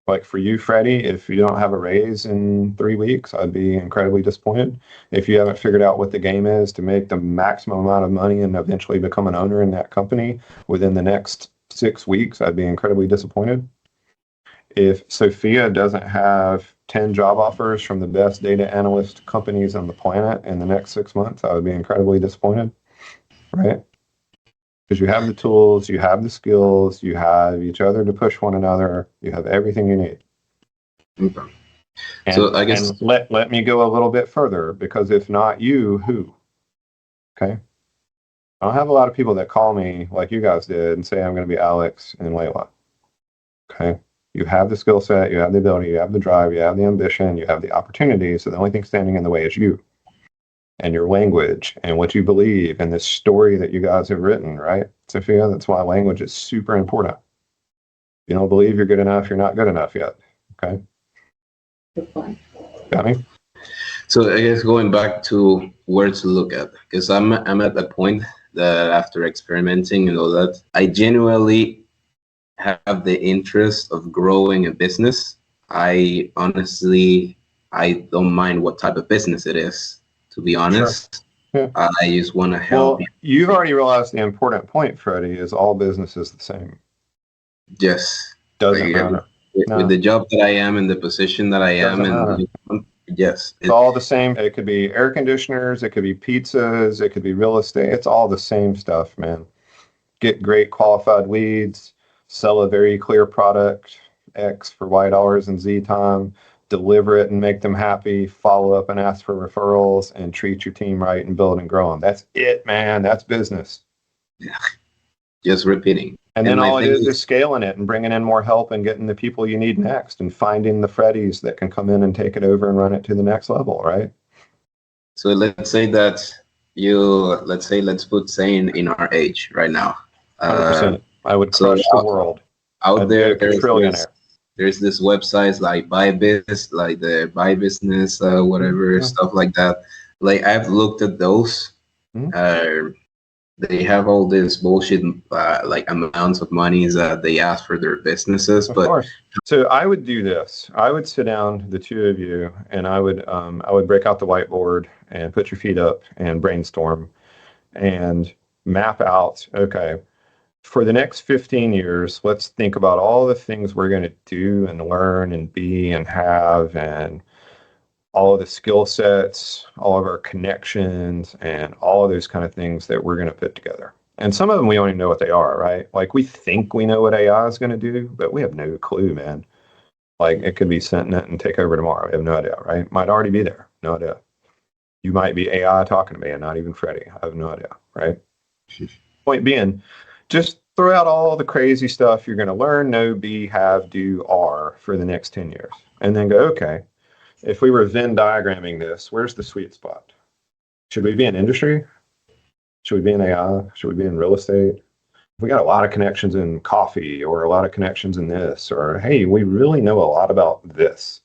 Like for you, Freddie, if you don't have a raise in 3 weeks, I'd be incredibly disappointed. If you haven't figured out what the game is to make the maximum amount of money and eventually become an owner in that company within the next 6 weeks, I'd be incredibly disappointed. If Sophia doesn't have 10 job offers from the best data analyst companies on the planet in the next 6 months, I would be incredibly disappointed, right? Because you have the tools, you have the skills, you have each other to push one another, you have everything you need. Okay. And, So I guess, and let me go a little bit further, because if not you, who? Okay. I don't have a lot of people that call me like you guys did and say I'm going to be Alex and Layla. Okay. You have the skill set, you have the ability, you have the drive, you have the ambition, you have the opportunity. So the only thing standing in the way is you and your language and what you believe and this story that you guys have written, right, Sophia? That's why language is super important. If you don't believe you're good enough, you're not good enough yet. Okay. Good point. Got me? so I guess going back to where to look at, because I'm at the point that after experimenting and all that, I genuinely have the interest of growing a business. I honestly, I don't mind what type of business it is, to be honest. Sure. Yeah. I just want to help. Well, you've already realized the important point, Freddie, is all business is the same. Yes. Doesn't matter. With the job that I am and the position that I am, Doesn't and yes, it's all the same. It could be air conditioners, it could be pizzas, it could be real estate. It's all the same stuff, man. get great qualified leads, sell a very clear product, X for Y dollars and Z time, deliver it and make them happy, follow up and ask for referrals, and treat your team right and build and grow them. That's it, man. That's business. Yeah. Just repeating. And then all it is scaling it and bringing in more help and getting the people you need next and finding the Freddies that can come in and take it over and run it to the next level, right? So let's say that let's put Zane in our age right now. 100%. I would crush the world. Out there, there's this websites like BuyBiz, like the Buy Business, whatever, stuff like that. Like I've looked at those. They have all this bullshit, like amounts of monies that they ask for their businesses. Of course. So I would do this. I would sit down, the two of you, and I would break out the whiteboard and put your feet up and brainstorm and map out, okay, for the next 15 years, let's think about all the things we're going to do and learn and be and have and all of the skill sets, all of our connections, and all of those kind of things that we're going to put together. And some of them we don't even know what they are, right? Like we think we know what AI is going to do, but we have no clue, man. Like it could be sentient and take over tomorrow. We have no idea, right? Might already be there. No idea. You might be AI talking to me and not even Freddie. I have no idea, right? Point being, just throw out all the crazy stuff you're going to learn, know, be, have, do, are for the next 10 years. And then go, okay, if we were Venn diagramming this, where's the sweet spot? Should we be in industry? Should we be in AI? Should we be in real estate? We got a lot of connections in coffee or a lot of connections in this, or hey, we really know a lot about this.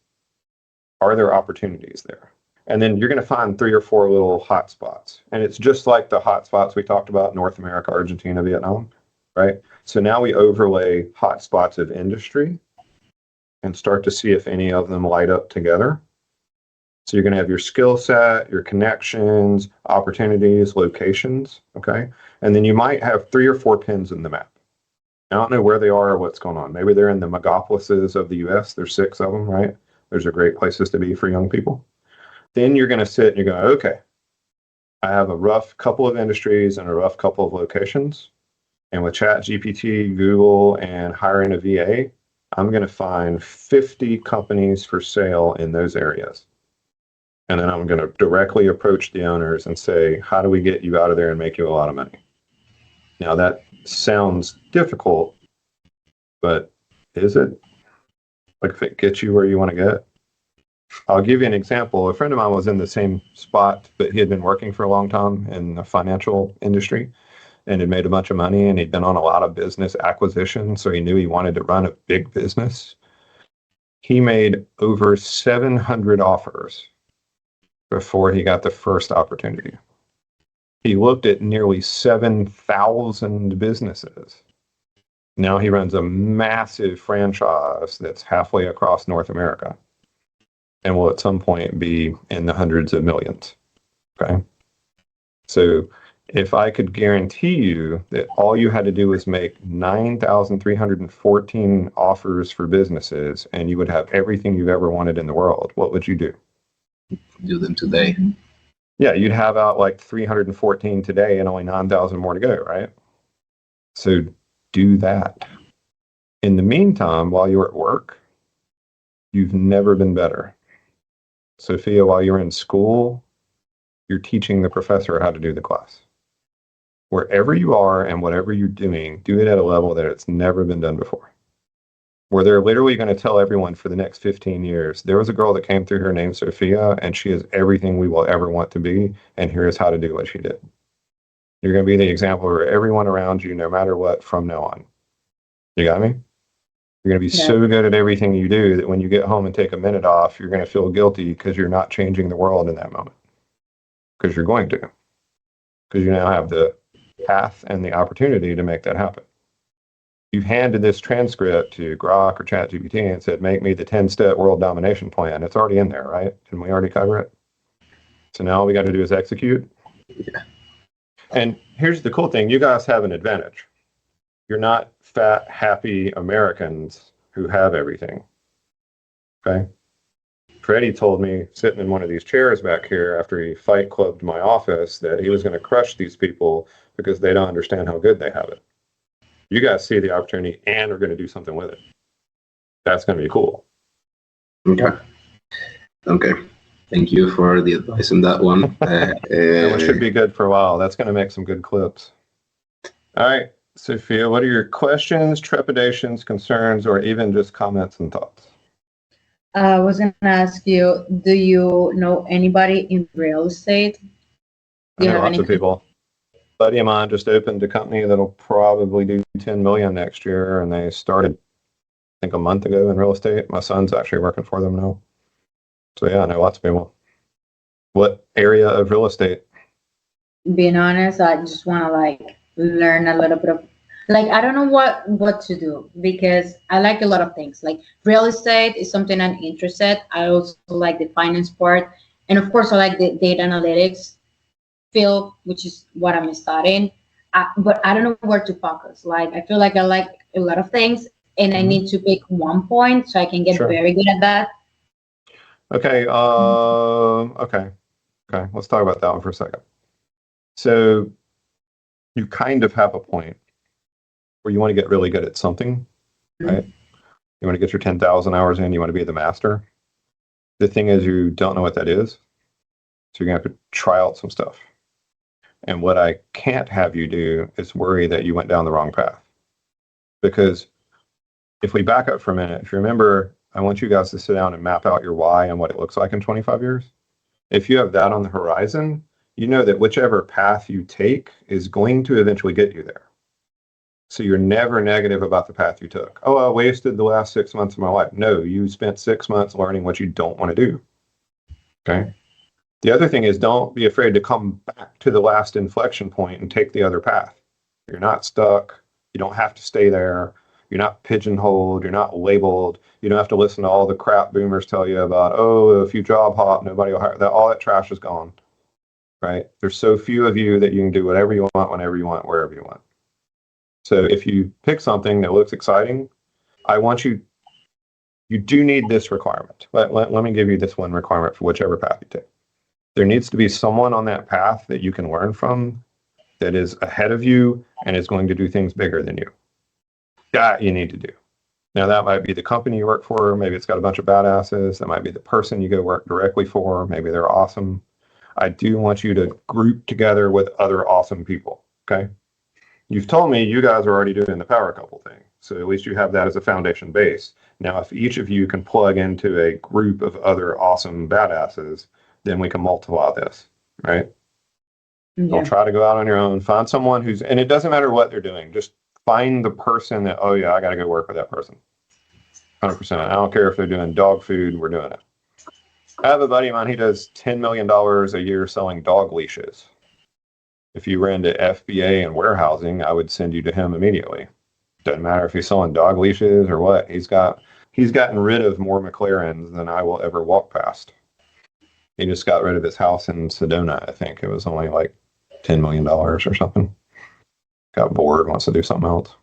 Are there opportunities there? And then you're going to find 3 or 4 little hot spots. And it's just like the hot spots we talked about, North America, Argentina, Vietnam, right? So now we overlay hot spots of industry and start to see if any of them light up together. So you're going to have your skill set, your connections, opportunities, locations, okay? And then you might have 3 or 4 pins in the map. I don't know where they are or what's going on. Maybe they're in the megapolises of the US. There's 6 of them, right? Those are great places to be for young people. Then you're going to sit and you're going, okay, I have a rough couple of industries and a rough couple of locations. And with ChatGPT, Google, and hiring a VA, I'm going to find 50 companies for sale in those areas. And then I'm going to directly approach the owners and say, how do we get you out of there and make you a lot of money? Now that sounds difficult, but is it? Like if it gets you where you want to get? I'll give you an example. A friend of mine was in the same spot, but he had been working for a long time in the financial industry and had made a bunch of money, and he'd been on a lot of business acquisitions, so he knew he wanted to run a big business. He made over 700 offers before he got the first opportunity. He looked at nearly 7,000 businesses. Now he runs a massive franchise that's halfway across North America and will at some point be in the hundreds of millions. Okay. So if I could guarantee you that all you had to do was make 9,314 offers for businesses and you would have everything you've ever wanted in the world, what would you do? Do them today. Yeah, you'd have out like 314 today and only 9,000 more to go, right? So do that. In the meantime, while you're at work, you've never been better. Sophia, while you're in school, you're teaching the professor how to do the class. Wherever you are and whatever you're doing, do it at a level that it's never been done before. Where they're literally going to tell everyone for the next 15 years, there was a girl that came through here named Sophia, and she is everything we will ever want to be, and here's how to do what she did. You're going to be the example for everyone around you, no matter what, from now on. You got me? You're going to be so good at everything you do that when you get home and take a minute off, you're going to feel guilty because you're not changing the world in that moment. Because you're going to. Because you now have the path and the opportunity to make that happen. You've handed this transcript to Grok or ChatGPT and said, make me the 10-step world domination plan. It's already in there, right? Didn't we already cover it? So now all we got to do is execute. Yeah. And here's the cool thing. You guys have an advantage. You're not fat, happy Americans who have everything. Okay? Freddie told me, sitting in one of these chairs back here after he fight clubbed my office, that he was going to crush these people because they don't understand how good they have it. You guys see the opportunity and are going to do something with it. That's going to be cool. Okay. Okay. Thank you for the advice on that one. That one should be good for a while. That's going to make some good clips. All right, Sophia, what are your questions, trepidations, concerns, or even just comments and thoughts? I was going to ask you, do you know anybody in real estate? I know lots of people. A buddy of mine just opened a company that'll probably do 10 million next year, and they started, I think, a month ago in real estate. My son's actually working for them now. So yeah, I know lots of people. What area of real estate? Being honest, I just want to like learn a little bit of like I don't know what to do because I like a lot of things. Like real estate is something I'm interested. I also like the finance part, and of course I like the data analytics field, which is what I'm studying. But I don't know where to focus. Like I feel like I like a lot of things, and I need to pick one point so I can get very good at that. Okay. Okay. Let's talk about that one for a second. So you kind of have a point where you want to get really good at something, right? You want to get your 10,000 hours in. You want to be the master. The thing is, you don't know what that is. So you're going to have to try out some stuff. And what I can't have you do is worry that you went down the wrong path. Because if we back up for a minute, if you remember, I want you guys to sit down and map out your why and what it looks like in 25 years. If you have that on the horizon, you know that whichever path you take is going to eventually get you there. So you're never negative about the path you took. Oh, I wasted the last 6 months of my life. No, you spent 6 months learning what you don't want to do. Okay. The other thing is don't be afraid to come back to the last inflection point and take the other path. You're not stuck. You don't have to stay there. You're not pigeonholed. You're not labeled. You don't have to listen to all the crap boomers tell you about, oh, if you job hop, nobody will hire that. All that trash is gone. Right? There's so few of you that you can do whatever you want, whenever you want, wherever you want. So if you pick something that looks exciting, I want you do need this requirement. Let me give you this one requirement for whichever path you take. There needs to be someone on that path that you can learn from that is ahead of you and is going to do things bigger than you. That you need to do. Now, that might be the company you work for. Maybe it's got a bunch of badasses. That might be the person you go work directly for. Maybe they're awesome. I do want you to group together with other awesome people, okay? You've told me you guys are already doing the power couple thing, so at least you have that as a foundation base. Now, if each of you can plug into a group of other awesome badasses, then we can multiply this, right? Yeah. Don't try to go out on your own. Find someone who's, and it doesn't matter what they're doing, just find the person that, oh yeah, I got to go work with that person. 100%. I don't care if they're doing dog food, we're doing it. I have a buddy of mine, he does $10 million a year selling dog leashes. If you ran to FBA and warehousing, I would send you to him immediately. Doesn't matter if he's selling dog leashes or what. He's gotten rid of more McLarens than I will ever walk past. He just got rid of his house in Sedona, I think. It was only like $10 million or something. Got bored, wants to do something else.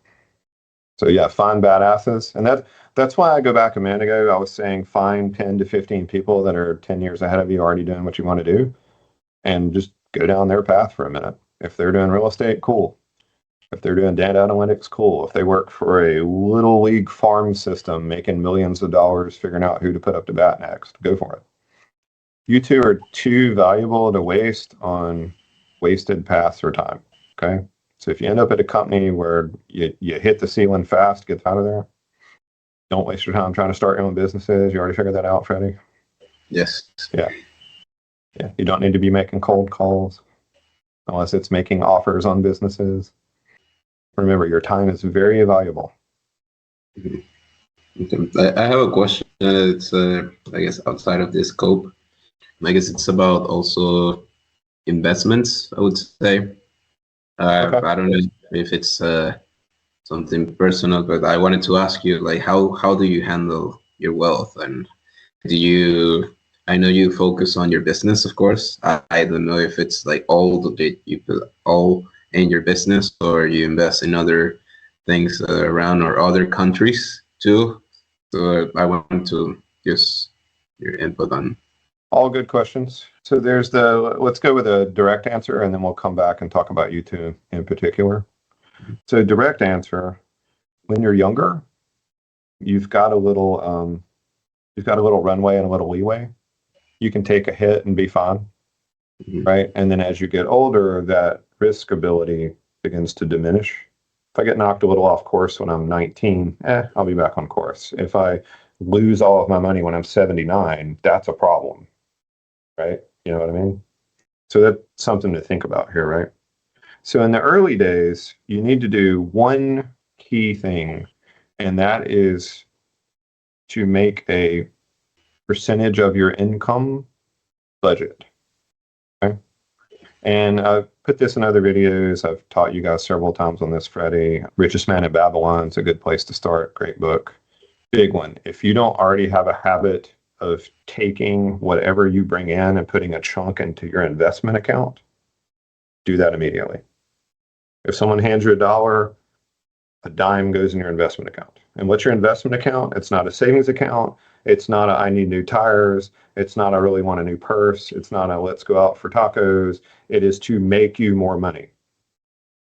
So yeah, find badasses. And that's why I go back a minute ago. I was saying find 10 to 15 people that are 10 years ahead of you already doing what you want to do and just go down their path for a minute. If they're doing real estate, cool. If they're doing data analytics, cool. If they work for a little league farm system making millions of dollars figuring out who to put up to bat next, go for it. You two are too valuable to waste on wasted paths or time, okay? So if you end up at a company where you hit the ceiling fast, get out of there. Don't waste your time trying to start your own businesses. You already figured that out, Freddie? Yes. Yeah. Yeah. You don't need to be making cold calls unless it's making offers on businesses. Remember, your time is very valuable. Okay. I have a question. It's, I guess, outside of this scope. I guess it's about also investments, I would say. Okay. I don't know if it's something personal, but I wanted to ask you, like, how do you handle your wealth? And I know you focus on your business, of course. I don't know if it's like you put all in your business or you invest in other things around or other countries too. So I want to just your input on. All good questions. So let's go with a direct answer and then we'll come back and talk about you two in particular. So direct answer, when you're younger, you've got a little runway and a little leeway. You can take a hit and be fine, right? And then as you get older, that risk ability begins to diminish. If I get knocked a little off course when I'm 19, I'll be back on course. If I lose all of my money when I'm 79, that's a problem, right? You know what I mean? So that's something to think about here, right? So in the early days, you need to do one key thing, and that is to make a percentage of your income budget. Okay. And I've put this in other videos. I've taught you guys several times on this, Freddie. Richest Man in Babylon is a good place to start. Great book. Big one. If you don't already have a habit of taking whatever you bring in and putting a chunk into your investment account, do that immediately. If someone hands you $1, a dime goes in your investment account. And what's your investment account? It's not a savings account. It's not a I need new tires. It's not I really want a new purse. It's not a let's go out for tacos. It is to make you more money.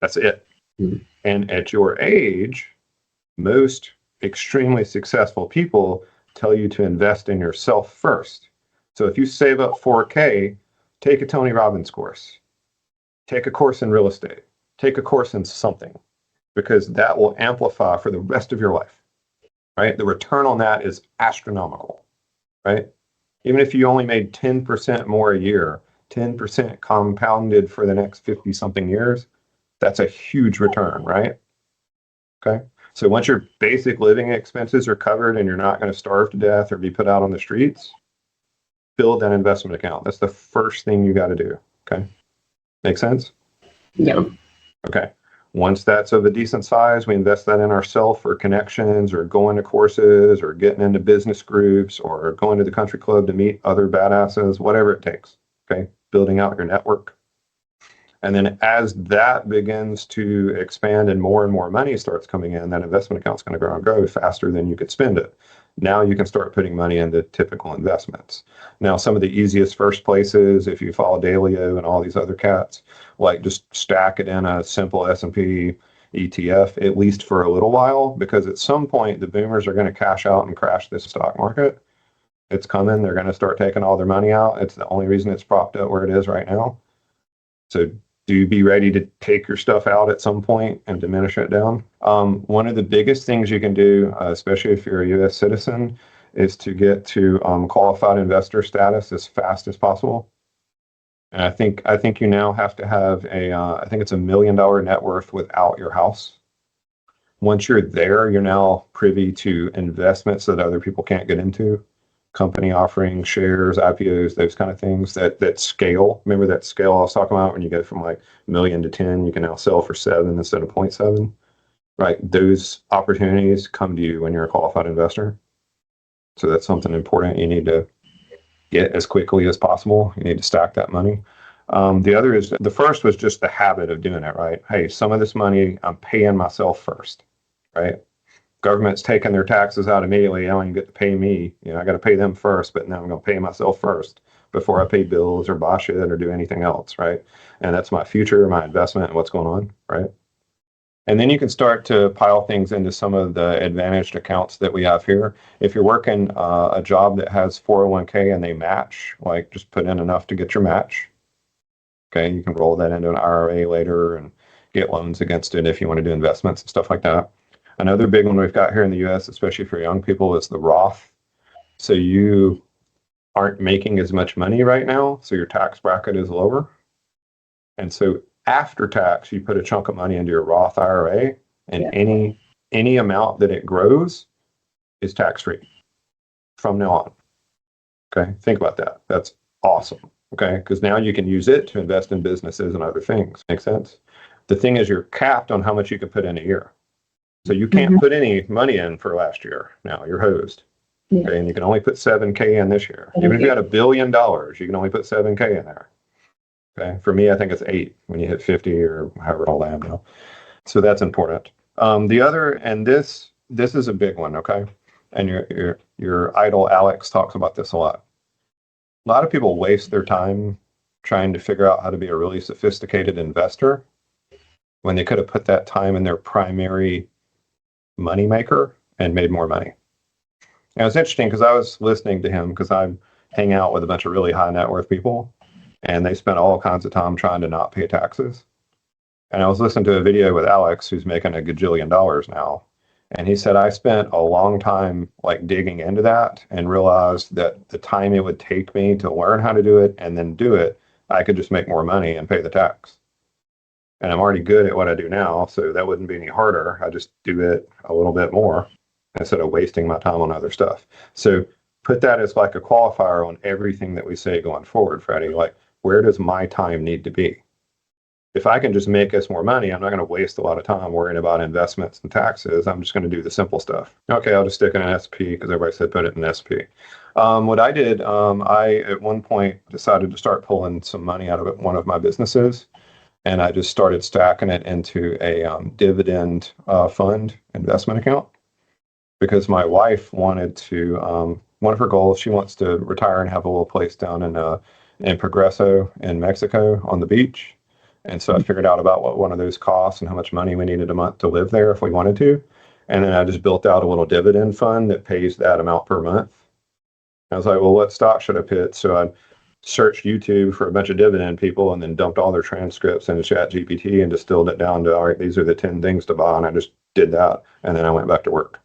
That's it. Mm-hmm. And at your age, most extremely successful people tell you to invest in yourself first. So if you save up $4K, take a Tony Robbins course. Take a course in real estate. Take a course in something, because that will amplify for the rest of your life, right? The return on that is astronomical, right? Even if you only made 10% more a year, 10% compounded for the next 50 something years, that's a huge return, right? Okay. So once your basic living expenses are covered and you're not going to starve to death or be put out on the streets, build that investment account. That's the first thing you got to do. Okay. Make sense? Yeah. Okay. Once that's of a decent size, we invest that in ourselves for connections or going to courses or getting into business groups or going to the country club to meet other badasses, whatever it takes. Okay. Building out your network. And then as that begins to expand and more money starts coming in, that investment account's going to grow and grow faster than you could spend it. Now you can start putting money into typical investments. Now, some of the easiest first places, if you follow Dalio and all these other cats, like just stack it in a simple S&P ETF, at least for a little while, because at some point the boomers are going to cash out and crash this stock market. It's coming. They're going to start taking all their money out. It's the only reason it's propped up where it is right now. So do be ready to take your stuff out at some point and diminish it down. One of the biggest things you can do, especially if you're a U.S. citizen, is to get to qualified investor status as fast as possible. And I think you now have to have I think it's $1 million net worth without your house. Once you're there, you're now privy to investments that other people can't get into. Company offering shares, IPOs, those kind of things that scale. Remember that scale I was talking about when you go from like 1 million to 10, you can now sell for 7 instead of 0.7, right? Those opportunities come to you when you're a qualified investor. So that's something important you need to get as quickly as possible. You need to stack that money. The other is, the first was just the habit of doing it, right? Hey, some of this money I'm paying myself first, right? Government's taking their taxes out immediately. I don't even get to pay me. I got to pay them first, but now I'm going to pay myself first before I pay bills or buy shit or do anything else, right? And that's my future, my investment, and what's going on, right? And then you can start to pile things into some of the advantaged accounts that we have here. If you're working a job that has 401k and they match, like just put in enough to get your match. Okay, you can roll that into an IRA later and get loans against it if you want to do investments and stuff like that. Another big one we've got here in the U.S., especially for young people, is the Roth. So you aren't making as much money right now, so your tax bracket is lower. And so after tax, you put a chunk of money into your Roth IRA, and any amount that it grows is tax-free from now on. Okay, think about that. That's awesome. Okay, because now you can use it to invest in businesses and other things. Make sense? The thing is, you're capped on how much you can put in a year. So you can't put any money in for last year. Now you're hosed. Yeah. Okay, and you can only put 7K in this year. Even if you had $1 billion, you can only put 7K in there. Okay, for me, I think it's 8 when you hit 50 or however all I am now. So that's important. The other, and this is a big one. Okay, and your idol Alex talks about this a lot. A lot of people waste their time trying to figure out how to be a really sophisticated investor when they could have put that time in their primary money maker and made more money. And it was interesting because I was listening to him because I hang out with a bunch of really high net worth people, and they spend all kinds of time trying to not pay taxes. And I was listening to a video with Alex, who's making a gajillion dollars now. And he said, I spent a long time like digging into that and realized that the time it would take me to learn how to do it and then do it, I could just make more money and pay the tax. And I'm already good at what I do now, so that wouldn't be any harder. I just do it a little bit more instead of wasting my time on other stuff. So put that as like a qualifier on everything that we say going forward, Freddie. Like, where does my time need to be? If I can just make us more money, I'm not going to waste a lot of time worrying about investments and taxes. I'm just going to do the simple stuff. Okay, I'll just stick in an SP because everybody said put it in an SP. What I did, I at one point decided to start pulling some money out of one of my businesses. And I just started stacking it into a dividend fund investment account because my wife wanted to, one of her goals, she wants to retire and have a little place down in Progreso in Mexico on the beach. And so I figured out about what one of those costs and how much money we needed a month to live there if we wanted to. And then I just built out a little dividend fund that pays that amount per month. I was like, well, what stock should I pick? So I searched YouTube for a bunch of dividend people and then dumped all their transcripts into ChatGPT and distilled it down to, all right, these are the 10 things to buy. And I just did that. And then I went back to work.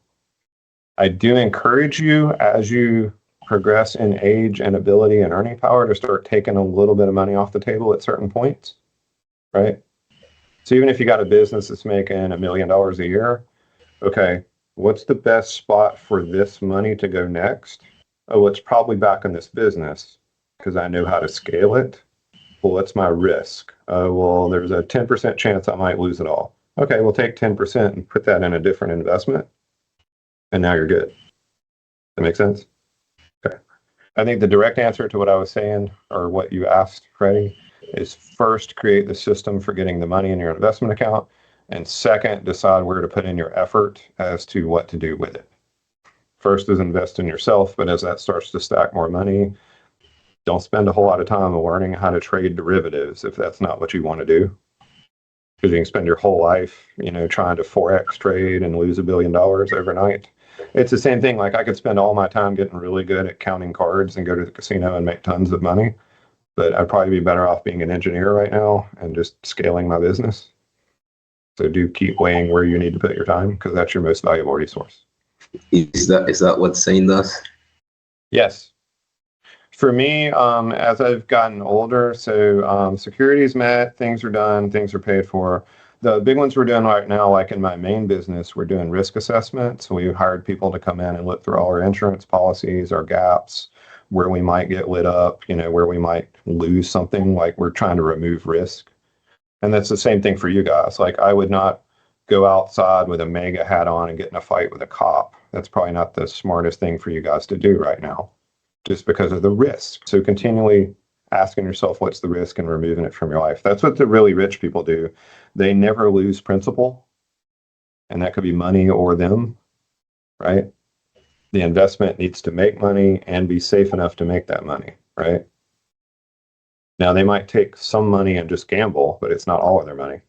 I do encourage you as you progress in age and ability and earning power to start taking a little bit of money off the table at certain points, right? So even if you got a business that's making $1 million a year, okay, what's the best spot for this money to go next? Oh, it's probably back in this business because I know how to scale it. Well, what's my risk? Well, there's a 10% chance I might lose it all. Okay, we'll take 10% and put that in a different investment. And now you're good. That make sense? Okay. I think the direct answer to what I was saying or what you asked, Freddie, is first create the system for getting the money in your investment account. And second, decide where to put in your effort as to what to do with it. First is invest in yourself, but as that starts to stack more money, don't spend a whole lot of time learning how to trade derivatives if that's not what you want to do. Because you can spend your whole life, trying to Forex trade and lose $1 billion overnight. It's the same thing. Like I could spend all my time getting really good at counting cards and go to the casino and make tons of money. But I'd probably be better off being an engineer right now and just scaling my business. So do keep weighing where you need to put your time because that's your most valuable resource. Is that what Zane does? Yes. For me, as I've gotten older, so security's met, things are done, things are paid for. The big ones we're doing right now, like in my main business, we're doing risk assessments. So we hired people to come in and look through all our insurance policies, our gaps, where we might get lit up, where we might lose something, like we're trying to remove risk. And that's the same thing for you guys. Like I would not go outside with a mega hat on and get in a fight with a cop. That's probably not the smartest thing for you guys to do right now, just because of the risk. So continually asking yourself, what's the risk and removing it from your life. That's what the really rich people do. They never lose principal, and that could be money or them, right? The investment needs to make money and be safe enough to make that money, right? Now, they might take some money and just gamble, but it's not all of their money.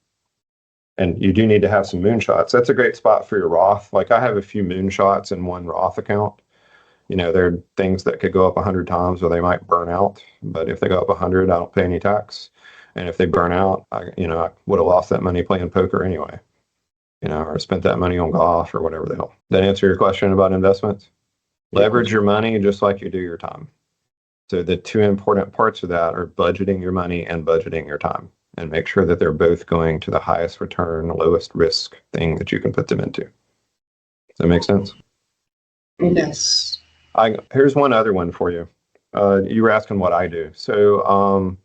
And you do need to have some moonshots. That's a great spot for your Roth. Like I have a few moonshots in one Roth account. There are things that could go up 100 times or they might burn out. But if they go up 100, I don't pay any tax. And if they burn out, I would have lost that money playing poker anyway, or spent that money on golf or whatever the hell. That answer your question about investments? Leverage your money just like you do your time. So the two important parts of that are budgeting your money and budgeting your time, and make sure that they're both going to the highest return, lowest risk thing that you can put them into. Does that make sense? Yes. Here's one other one for you. You were asking what I do. So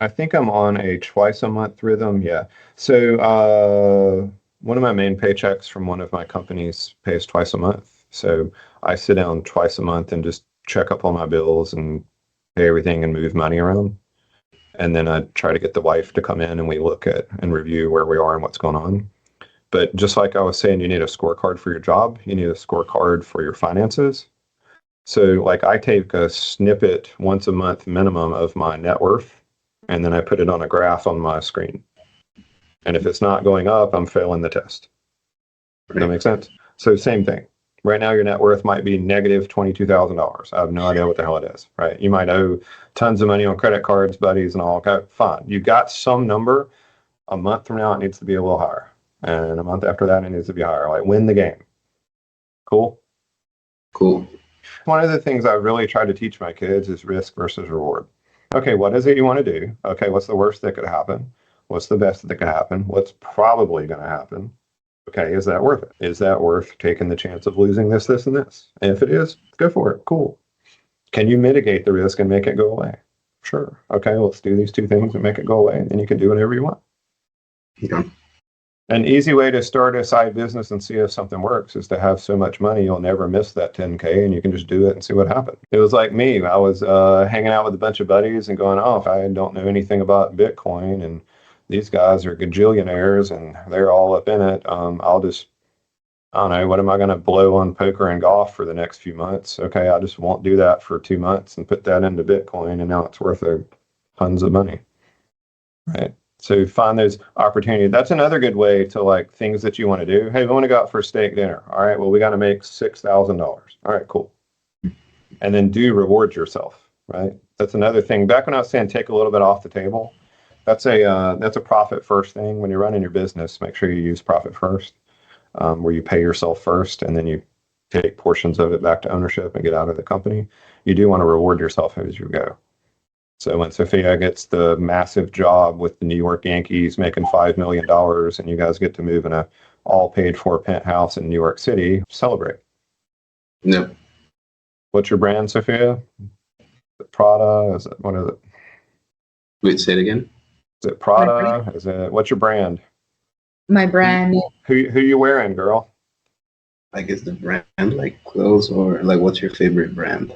I think I'm on a twice a month rhythm. Yeah. So one of my main paychecks from one of my companies pays twice a month. So I sit down twice a month and just check up on my bills and pay everything and move money around. And then I try to get the wife to come in and we look at and review where we are and what's going on. But just like I was saying, you need a scorecard for your job. You need a scorecard for your finances. So like I take a snippet once a month minimum of my net worth, and then I put it on a graph on my screen. And if it's not going up, I'm failing the test. Does that make sense? So same thing. Right now, your net worth might be negative $22,000. I have no idea what the hell it is, right? You might owe tons of money on credit cards, buddies, and all. Okay, fine. You got some number. A month from now, it needs to be a little higher. And a month after that, it needs to be higher. Like, win the game. Cool? Cool. One of the things I really try to teach my kids is risk versus reward. Okay, what is it you want to do? Okay, what's the worst that could happen? What's the best that could happen? What's probably going to happen? Okay, is that worth it? Is that worth taking the chance of losing this, this, and this? And if it is, go for it. Cool. Can you mitigate the risk and make it go away? Sure. Okay, let's do these two things and make it go away, and then you can do whatever you want. Yeah. An easy way to start a side business and see if something works is to have so much money you'll never miss that 10K, and you can just do it and see what happens. It was like me. I was hanging out with a bunch of buddies and going, oh, if I don't know anything about Bitcoin and these guys are gajillionaires and they're all up in it, I'll just, I don't know, what am I going to blow on poker and golf for the next few months? Okay, I just won't do that for 2 months and put that into Bitcoin, and now it's worth tons of money, right? So find those opportunities. That's another good way to, like, things that you want to do. Hey, we want to go out for a steak dinner. All right, well, we got to make $6,000. All right, cool. And then do reward yourself, right? That's another thing. Back when I was saying take a little bit off the table, that's a profit first thing. When you're running your business, make sure you use profit first, where you pay yourself first and then you take portions of it back to ownership and get out of the company. You do want to reward yourself as you go. So when Sophia gets the massive job with the New York Yankees making $5 million and you guys get to move in a all paid for penthouse in New York City, celebrate. No. What's your brand, Sophia? Is it Prada? What is it? Wait, say it again. Is it Prada? What's your brand? My brand. Who you wearing, girl? I guess the brand, like clothes, or like what's your favorite brand?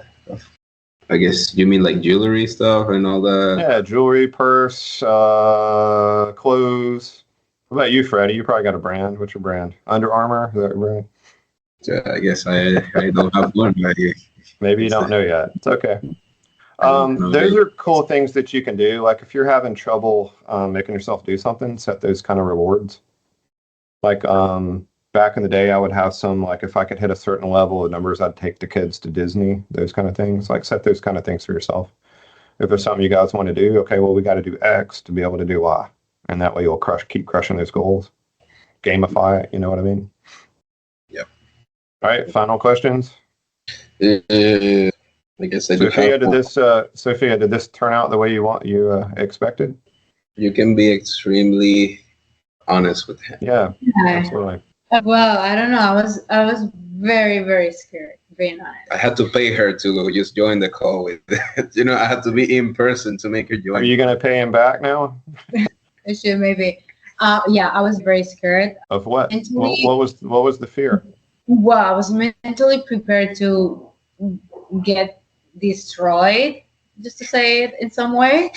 I guess you mean like jewelry stuff and all that. Yeah, jewelry, purse, clothes. What about you, Freddie? You probably got a brand. What's your brand? Under Armour? Is that your brand? I guess I don't have one. Maybe you don't know yet. It's okay. Those are cool things that you can do. Like if you're having trouble making yourself do something, set those kind of rewards. Like back in the day, I would have some, like if I could hit a certain level of numbers, I'd take the kids to Disney, those kind of things. Like set those kind of things for yourself. If there's something you guys want to do, okay, well, we got to do X to be able to do Y. And that way you'll keep crushing those goals. Gamify it, you know what I mean? Yep. All right, final questions? I guess I do. Sophia, did this turn out the way you expected? You can be extremely honest with him. Yeah, absolutely. Well, I don't know. I was very, very scared, being honest. I had to pay her to just join the call with I had to be in person to make her join. Are you going to pay him back now? I should maybe. Yeah, I was very scared. Of what? What was the fear? Well, I was mentally prepared to get destroyed, just to say it in some way.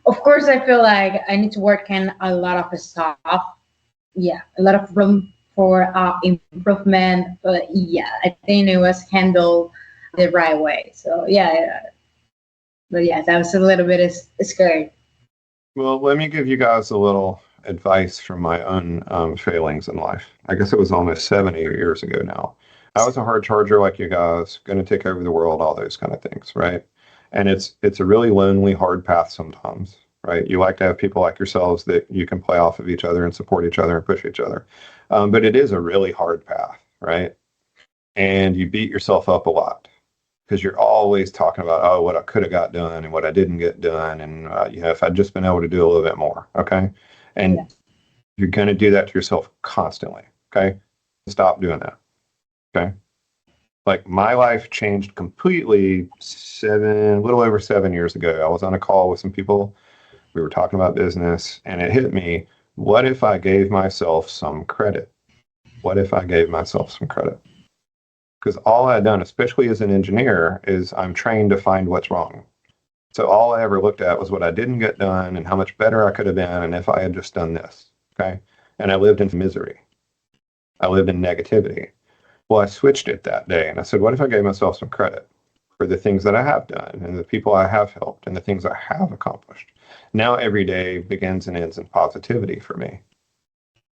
Of course, I feel like I need to work in a lot of stuff. Yeah, a lot of room for improvement. But yeah, I think it was handled the right way. So yeah. But yeah, that was a little bit scary. Well, let me give you guys a little advice from my own failings in life. I guess it was almost 70 years ago now. I was a hard charger like you guys, going to take over the world, all those kind of things, right? And it's a really lonely, hard path sometimes, right? You like to have people like yourselves that you can play off of each other and support each other and push each other. But it is a really hard path, right? And you beat yourself up a lot because you're always talking about, oh, what I could have got done and what I didn't get done. And, if I'd just been able to do a little bit more, okay? And you're going to do that to yourself constantly, okay? Stop doing that. Okay. Like my life changed completely a little over 7 years ago. I was on a call with some people. We were talking about business and it hit me. What if I gave myself some credit? What if I gave myself some credit? Because all I'd done, especially as an engineer, is I'm trained to find what's wrong. So all I ever looked at was what I didn't get done and how much better I could have been. And if I had just done this, okay. And I lived in misery. I lived in negativity. Well, I switched it that day and I said, what if I gave myself some credit for the things that I have done and the people I have helped and the things I have accomplished? Now every day begins and ends in positivity for me.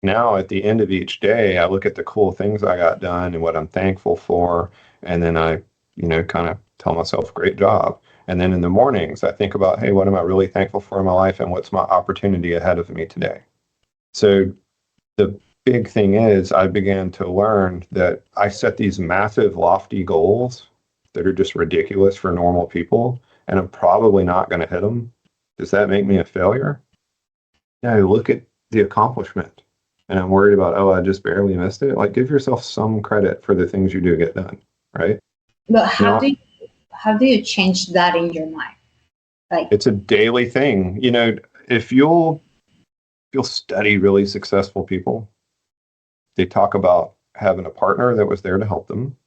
Now at the end of each day, I look at the cool things I got done and what I'm thankful for. And then I, kind of tell myself, great job. And then in the mornings, I think about, hey, what am I really thankful for in my life? And what's my opportunity ahead of me today? So the big thing is I began to learn that I set these massive, lofty goals that are just ridiculous for normal people, and I'm probably not going to hit them. Does that make me a failure? No, look at the accomplishment. And I'm worried about, I just barely missed it. Like, give yourself some credit for the things you do get done, right? But how do you change that in your mind? Like, it's a daily thing. If you'll study really successful people, they talk about having a partner that was there to help them.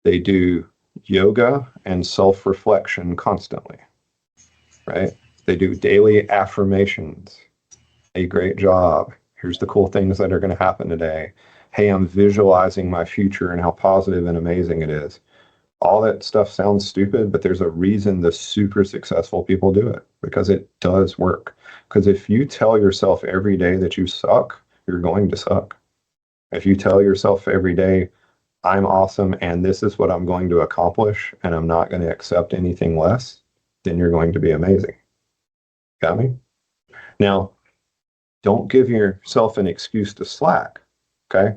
They do yoga and self-reflection constantly, right? They do daily affirmations. A great job. Here's the cool things that are going to happen today. Hey, I'm visualizing my future and how positive and amazing it is. All that stuff sounds stupid, but there's a reason the super successful people do it, because it does work. Because if you tell yourself every day that you suck, you're going to suck. If you tell yourself every day, I'm awesome and this is what I'm going to accomplish and I'm not going to accept anything less, then you're going to be amazing. Got me? Now, don't give yourself an excuse to slack, okay?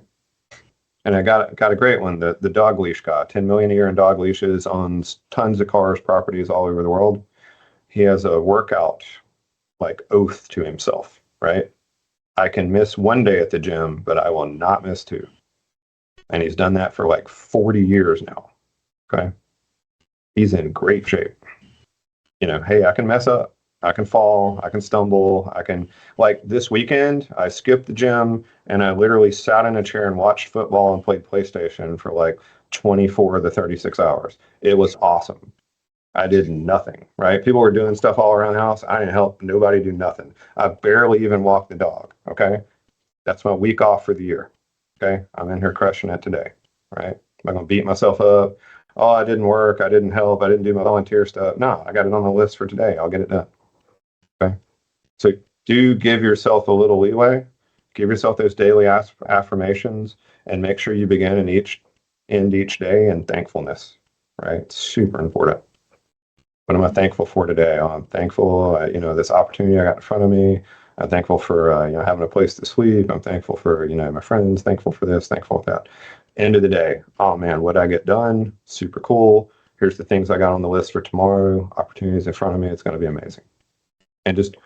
And I got a great one, the dog leash guy, 10 million a year in dog leashes, owns tons of cars, properties all over the world. He has a workout like oath to himself, right? I can miss one day at the gym, but I will not miss two. And he's done that for like 40 years now, okay? He's in great shape. Hey, I can mess up. I can fall, I can stumble, like this weekend, I skipped the gym and I literally sat in a chair and watched football and played PlayStation for like 24 of the 36 hours. It was awesome. I did nothing, right? People were doing stuff all around the house. I didn't help nobody do nothing. I barely even walked the dog, okay? That's my week off for the year, okay? I'm in here crushing it today, right? Am I going to beat myself up? Oh, I didn't work. I didn't help. I didn't do my volunteer stuff. No, I got it on the list for today. I'll get it done. Okay. So do give yourself a little leeway. Give yourself those daily affirmations and make sure you begin and end each day in thankfulness, right? It's super important. What am I thankful for today? Oh, I'm thankful, this opportunity I got in front of me. I'm thankful for, having a place to sleep. I'm thankful for, my friends, thankful for this, thankful for that. End of the day. Oh man, what I get done? Super cool. Here's the things I got on the list for tomorrow. Opportunities in front of me. It's going to be amazing. And just,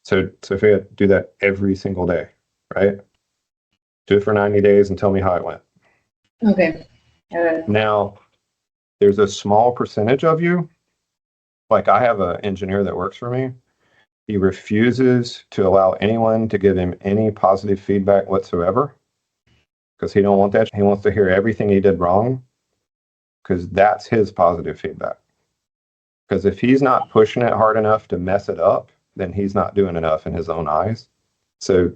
so Sophia, do that every single day, right? Do it for 90 days and tell me how it went. okay. Now, there's a small percentage of you, like I have an engineer that works for me. He refuses to allow anyone to give him any positive feedback whatsoever because he don't want that. He wants to hear everything he did wrong because that's his positive feedback. Because if he's not pushing it hard enough to mess it up, then he's not doing enough in his own eyes. So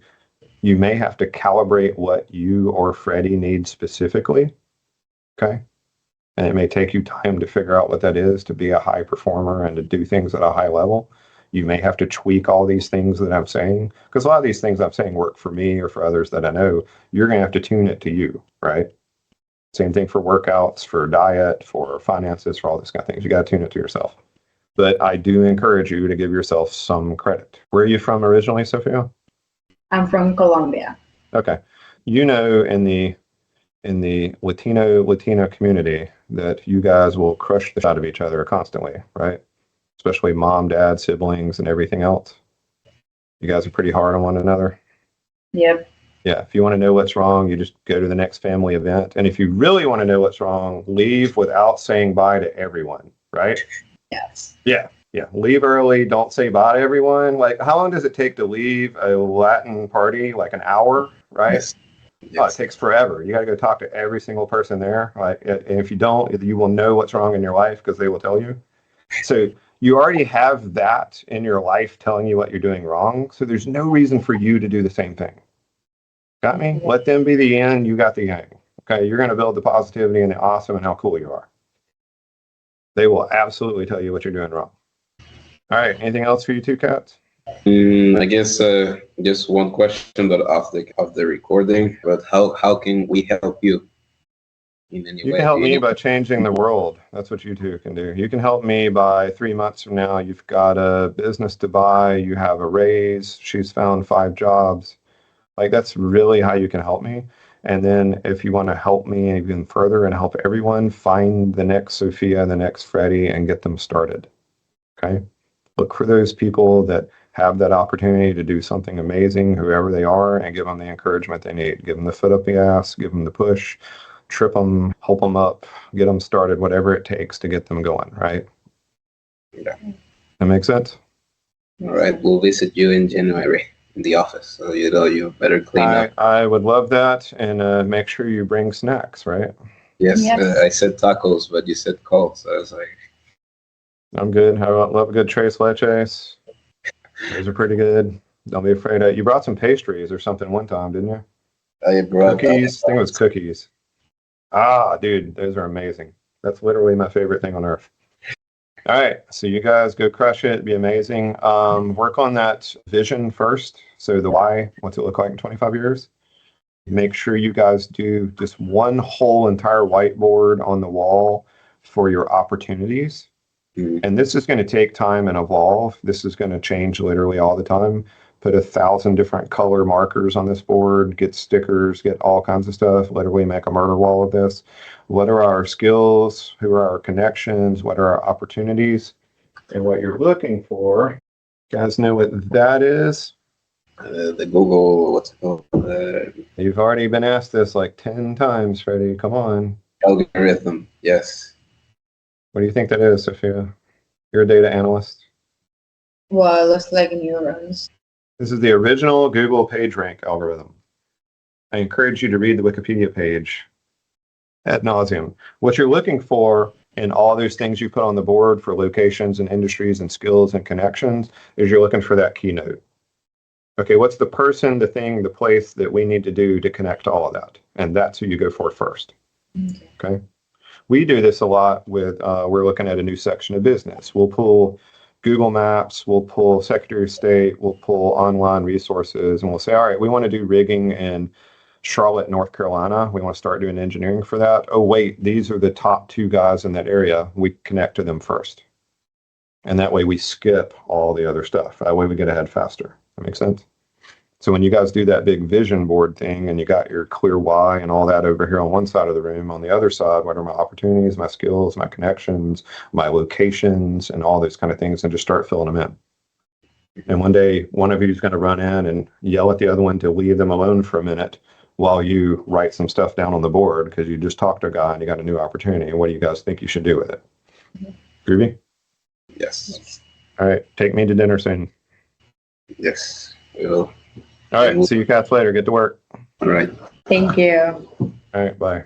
you may have to calibrate what you or Freddie need specifically, okay? And it may take you time to figure out what that is to be a high performer and to do things at a high level. You may have to tweak all these things that I'm saying, because a lot of these things I'm saying work for me or for others that I know. You're going to have to tune it to you, right? Same thing for workouts, for diet, for finances, for all this kind of things. You got to tune it to yourself. But I do encourage you to give yourself some credit. Where are you from originally, Sophia? I'm from Colombia. Okay. In the Latino community that you guys will crush the shit out of each other constantly, right? Especially mom, dad, siblings, and everything else. You guys are pretty hard on one another. Yep. Yeah, if you want to know what's wrong, you just go to the next family event. And if you really want to know what's wrong, leave without saying bye to everyone, right? Yes. Yeah. Leave early. Don't say bye to everyone. Like, how long does it take to leave a Latin party? Like an hour, right? Yes. Oh, it takes forever. You got to go talk to every single person there. Like, and if you don't, you will know what's wrong in your life because they will tell you. So you already have that in your life telling you what you're doing wrong. So there's no reason for you to do the same thing. Got me? Yeah. Let them be the yin. You got the yang. Okay. You're going to build the positivity and the awesome and how cool you are. They will absolutely tell you what you're doing wrong. All right. Anything else for you two cats? I guess just one question, but off the recording. But how can we help you in any You way? can Do help you me need- by changing the world. That's what you two can do. You can help me by 3 months from now. You've got a business to buy. You have a raise. She's found 5 jobs. Like, that's really how you can help me. And then if you want to help me even further and help everyone, find the next Sophia, the next Freddie, and get them started. Okay? Look for those people that have that opportunity to do something amazing, whoever they are, and give them the encouragement they need. Give them the foot up the ass, give them the push, trip them, help them up, get them started, whatever it takes to get them going, right? Yeah. That makes sense? All right, we'll visit you in January in the office, so you better clean up. I would love that, and make sure you bring snacks, right? Yes, Yes. I said tacos, but you said cold, so I was like, I'm good. I love a good tres leches. Those are pretty good. Don't be afraid of. You brought some pastries or something one time, didn't you? I brought Cookies. I think it was cookies. Ah, dude, those are amazing. That's literally my favorite thing on earth. All right, so you guys go crush it. Be amazing. Work on that vision first. So the why, what's it look like in 25 years? Make sure you guys do just one whole entire whiteboard on the wall for your opportunities. And this is going to take time and evolve. This is going to change literally all the time. Put 1,000 different color markers on this board, get stickers, get all kinds of stuff, literally make a murder wall of this. What are our skills? Who are our connections? What are our opportunities? And what you're looking for, you guys know what that is? the Google, what's it called? You've already been asked this like 10 times, Freddie. Come on. Algorithm, yes. What do you think that is, Sophia? You're a data analyst. Well, it looks like neurons. This is the original Google PageRank algorithm. I encourage you to read the Wikipedia page ad nauseum. What you're looking for in all those things you put on the board for locations and industries and skills and connections is you're looking for that keynote. Okay, what's the person, the thing, the place that we need to do to connect all of that? And that's who you go for first. Okay. We do this a lot with, we're looking at a new section of business. We'll pull Google Maps, we'll pull Secretary of State, we'll pull online resources, and we'll say, all right, we want to do rigging in Charlotte, North Carolina. We want to start doing engineering for that. Oh, wait, these are the top 2 guys in that area. We connect to them first. And that way we skip all the other stuff. That way we get ahead faster. That makes sense? So when you guys do that big vision board thing and you got your clear why and all that over here on one side of the room, on the other side, what are my opportunities, my skills, my connections, my locations, and all those kind of things, and just start filling them in. And one day, one of you is going to run in and yell at the other one to leave them alone for a minute while you write some stuff down on the board because you just talked to a guy and you got a new opportunity. And what do you guys think you should do with it? Groovy? Yes. All right. Take me to dinner soon. Yes. We will. All right. See you cats later. Get to work. All right. Thank you. All right. Bye.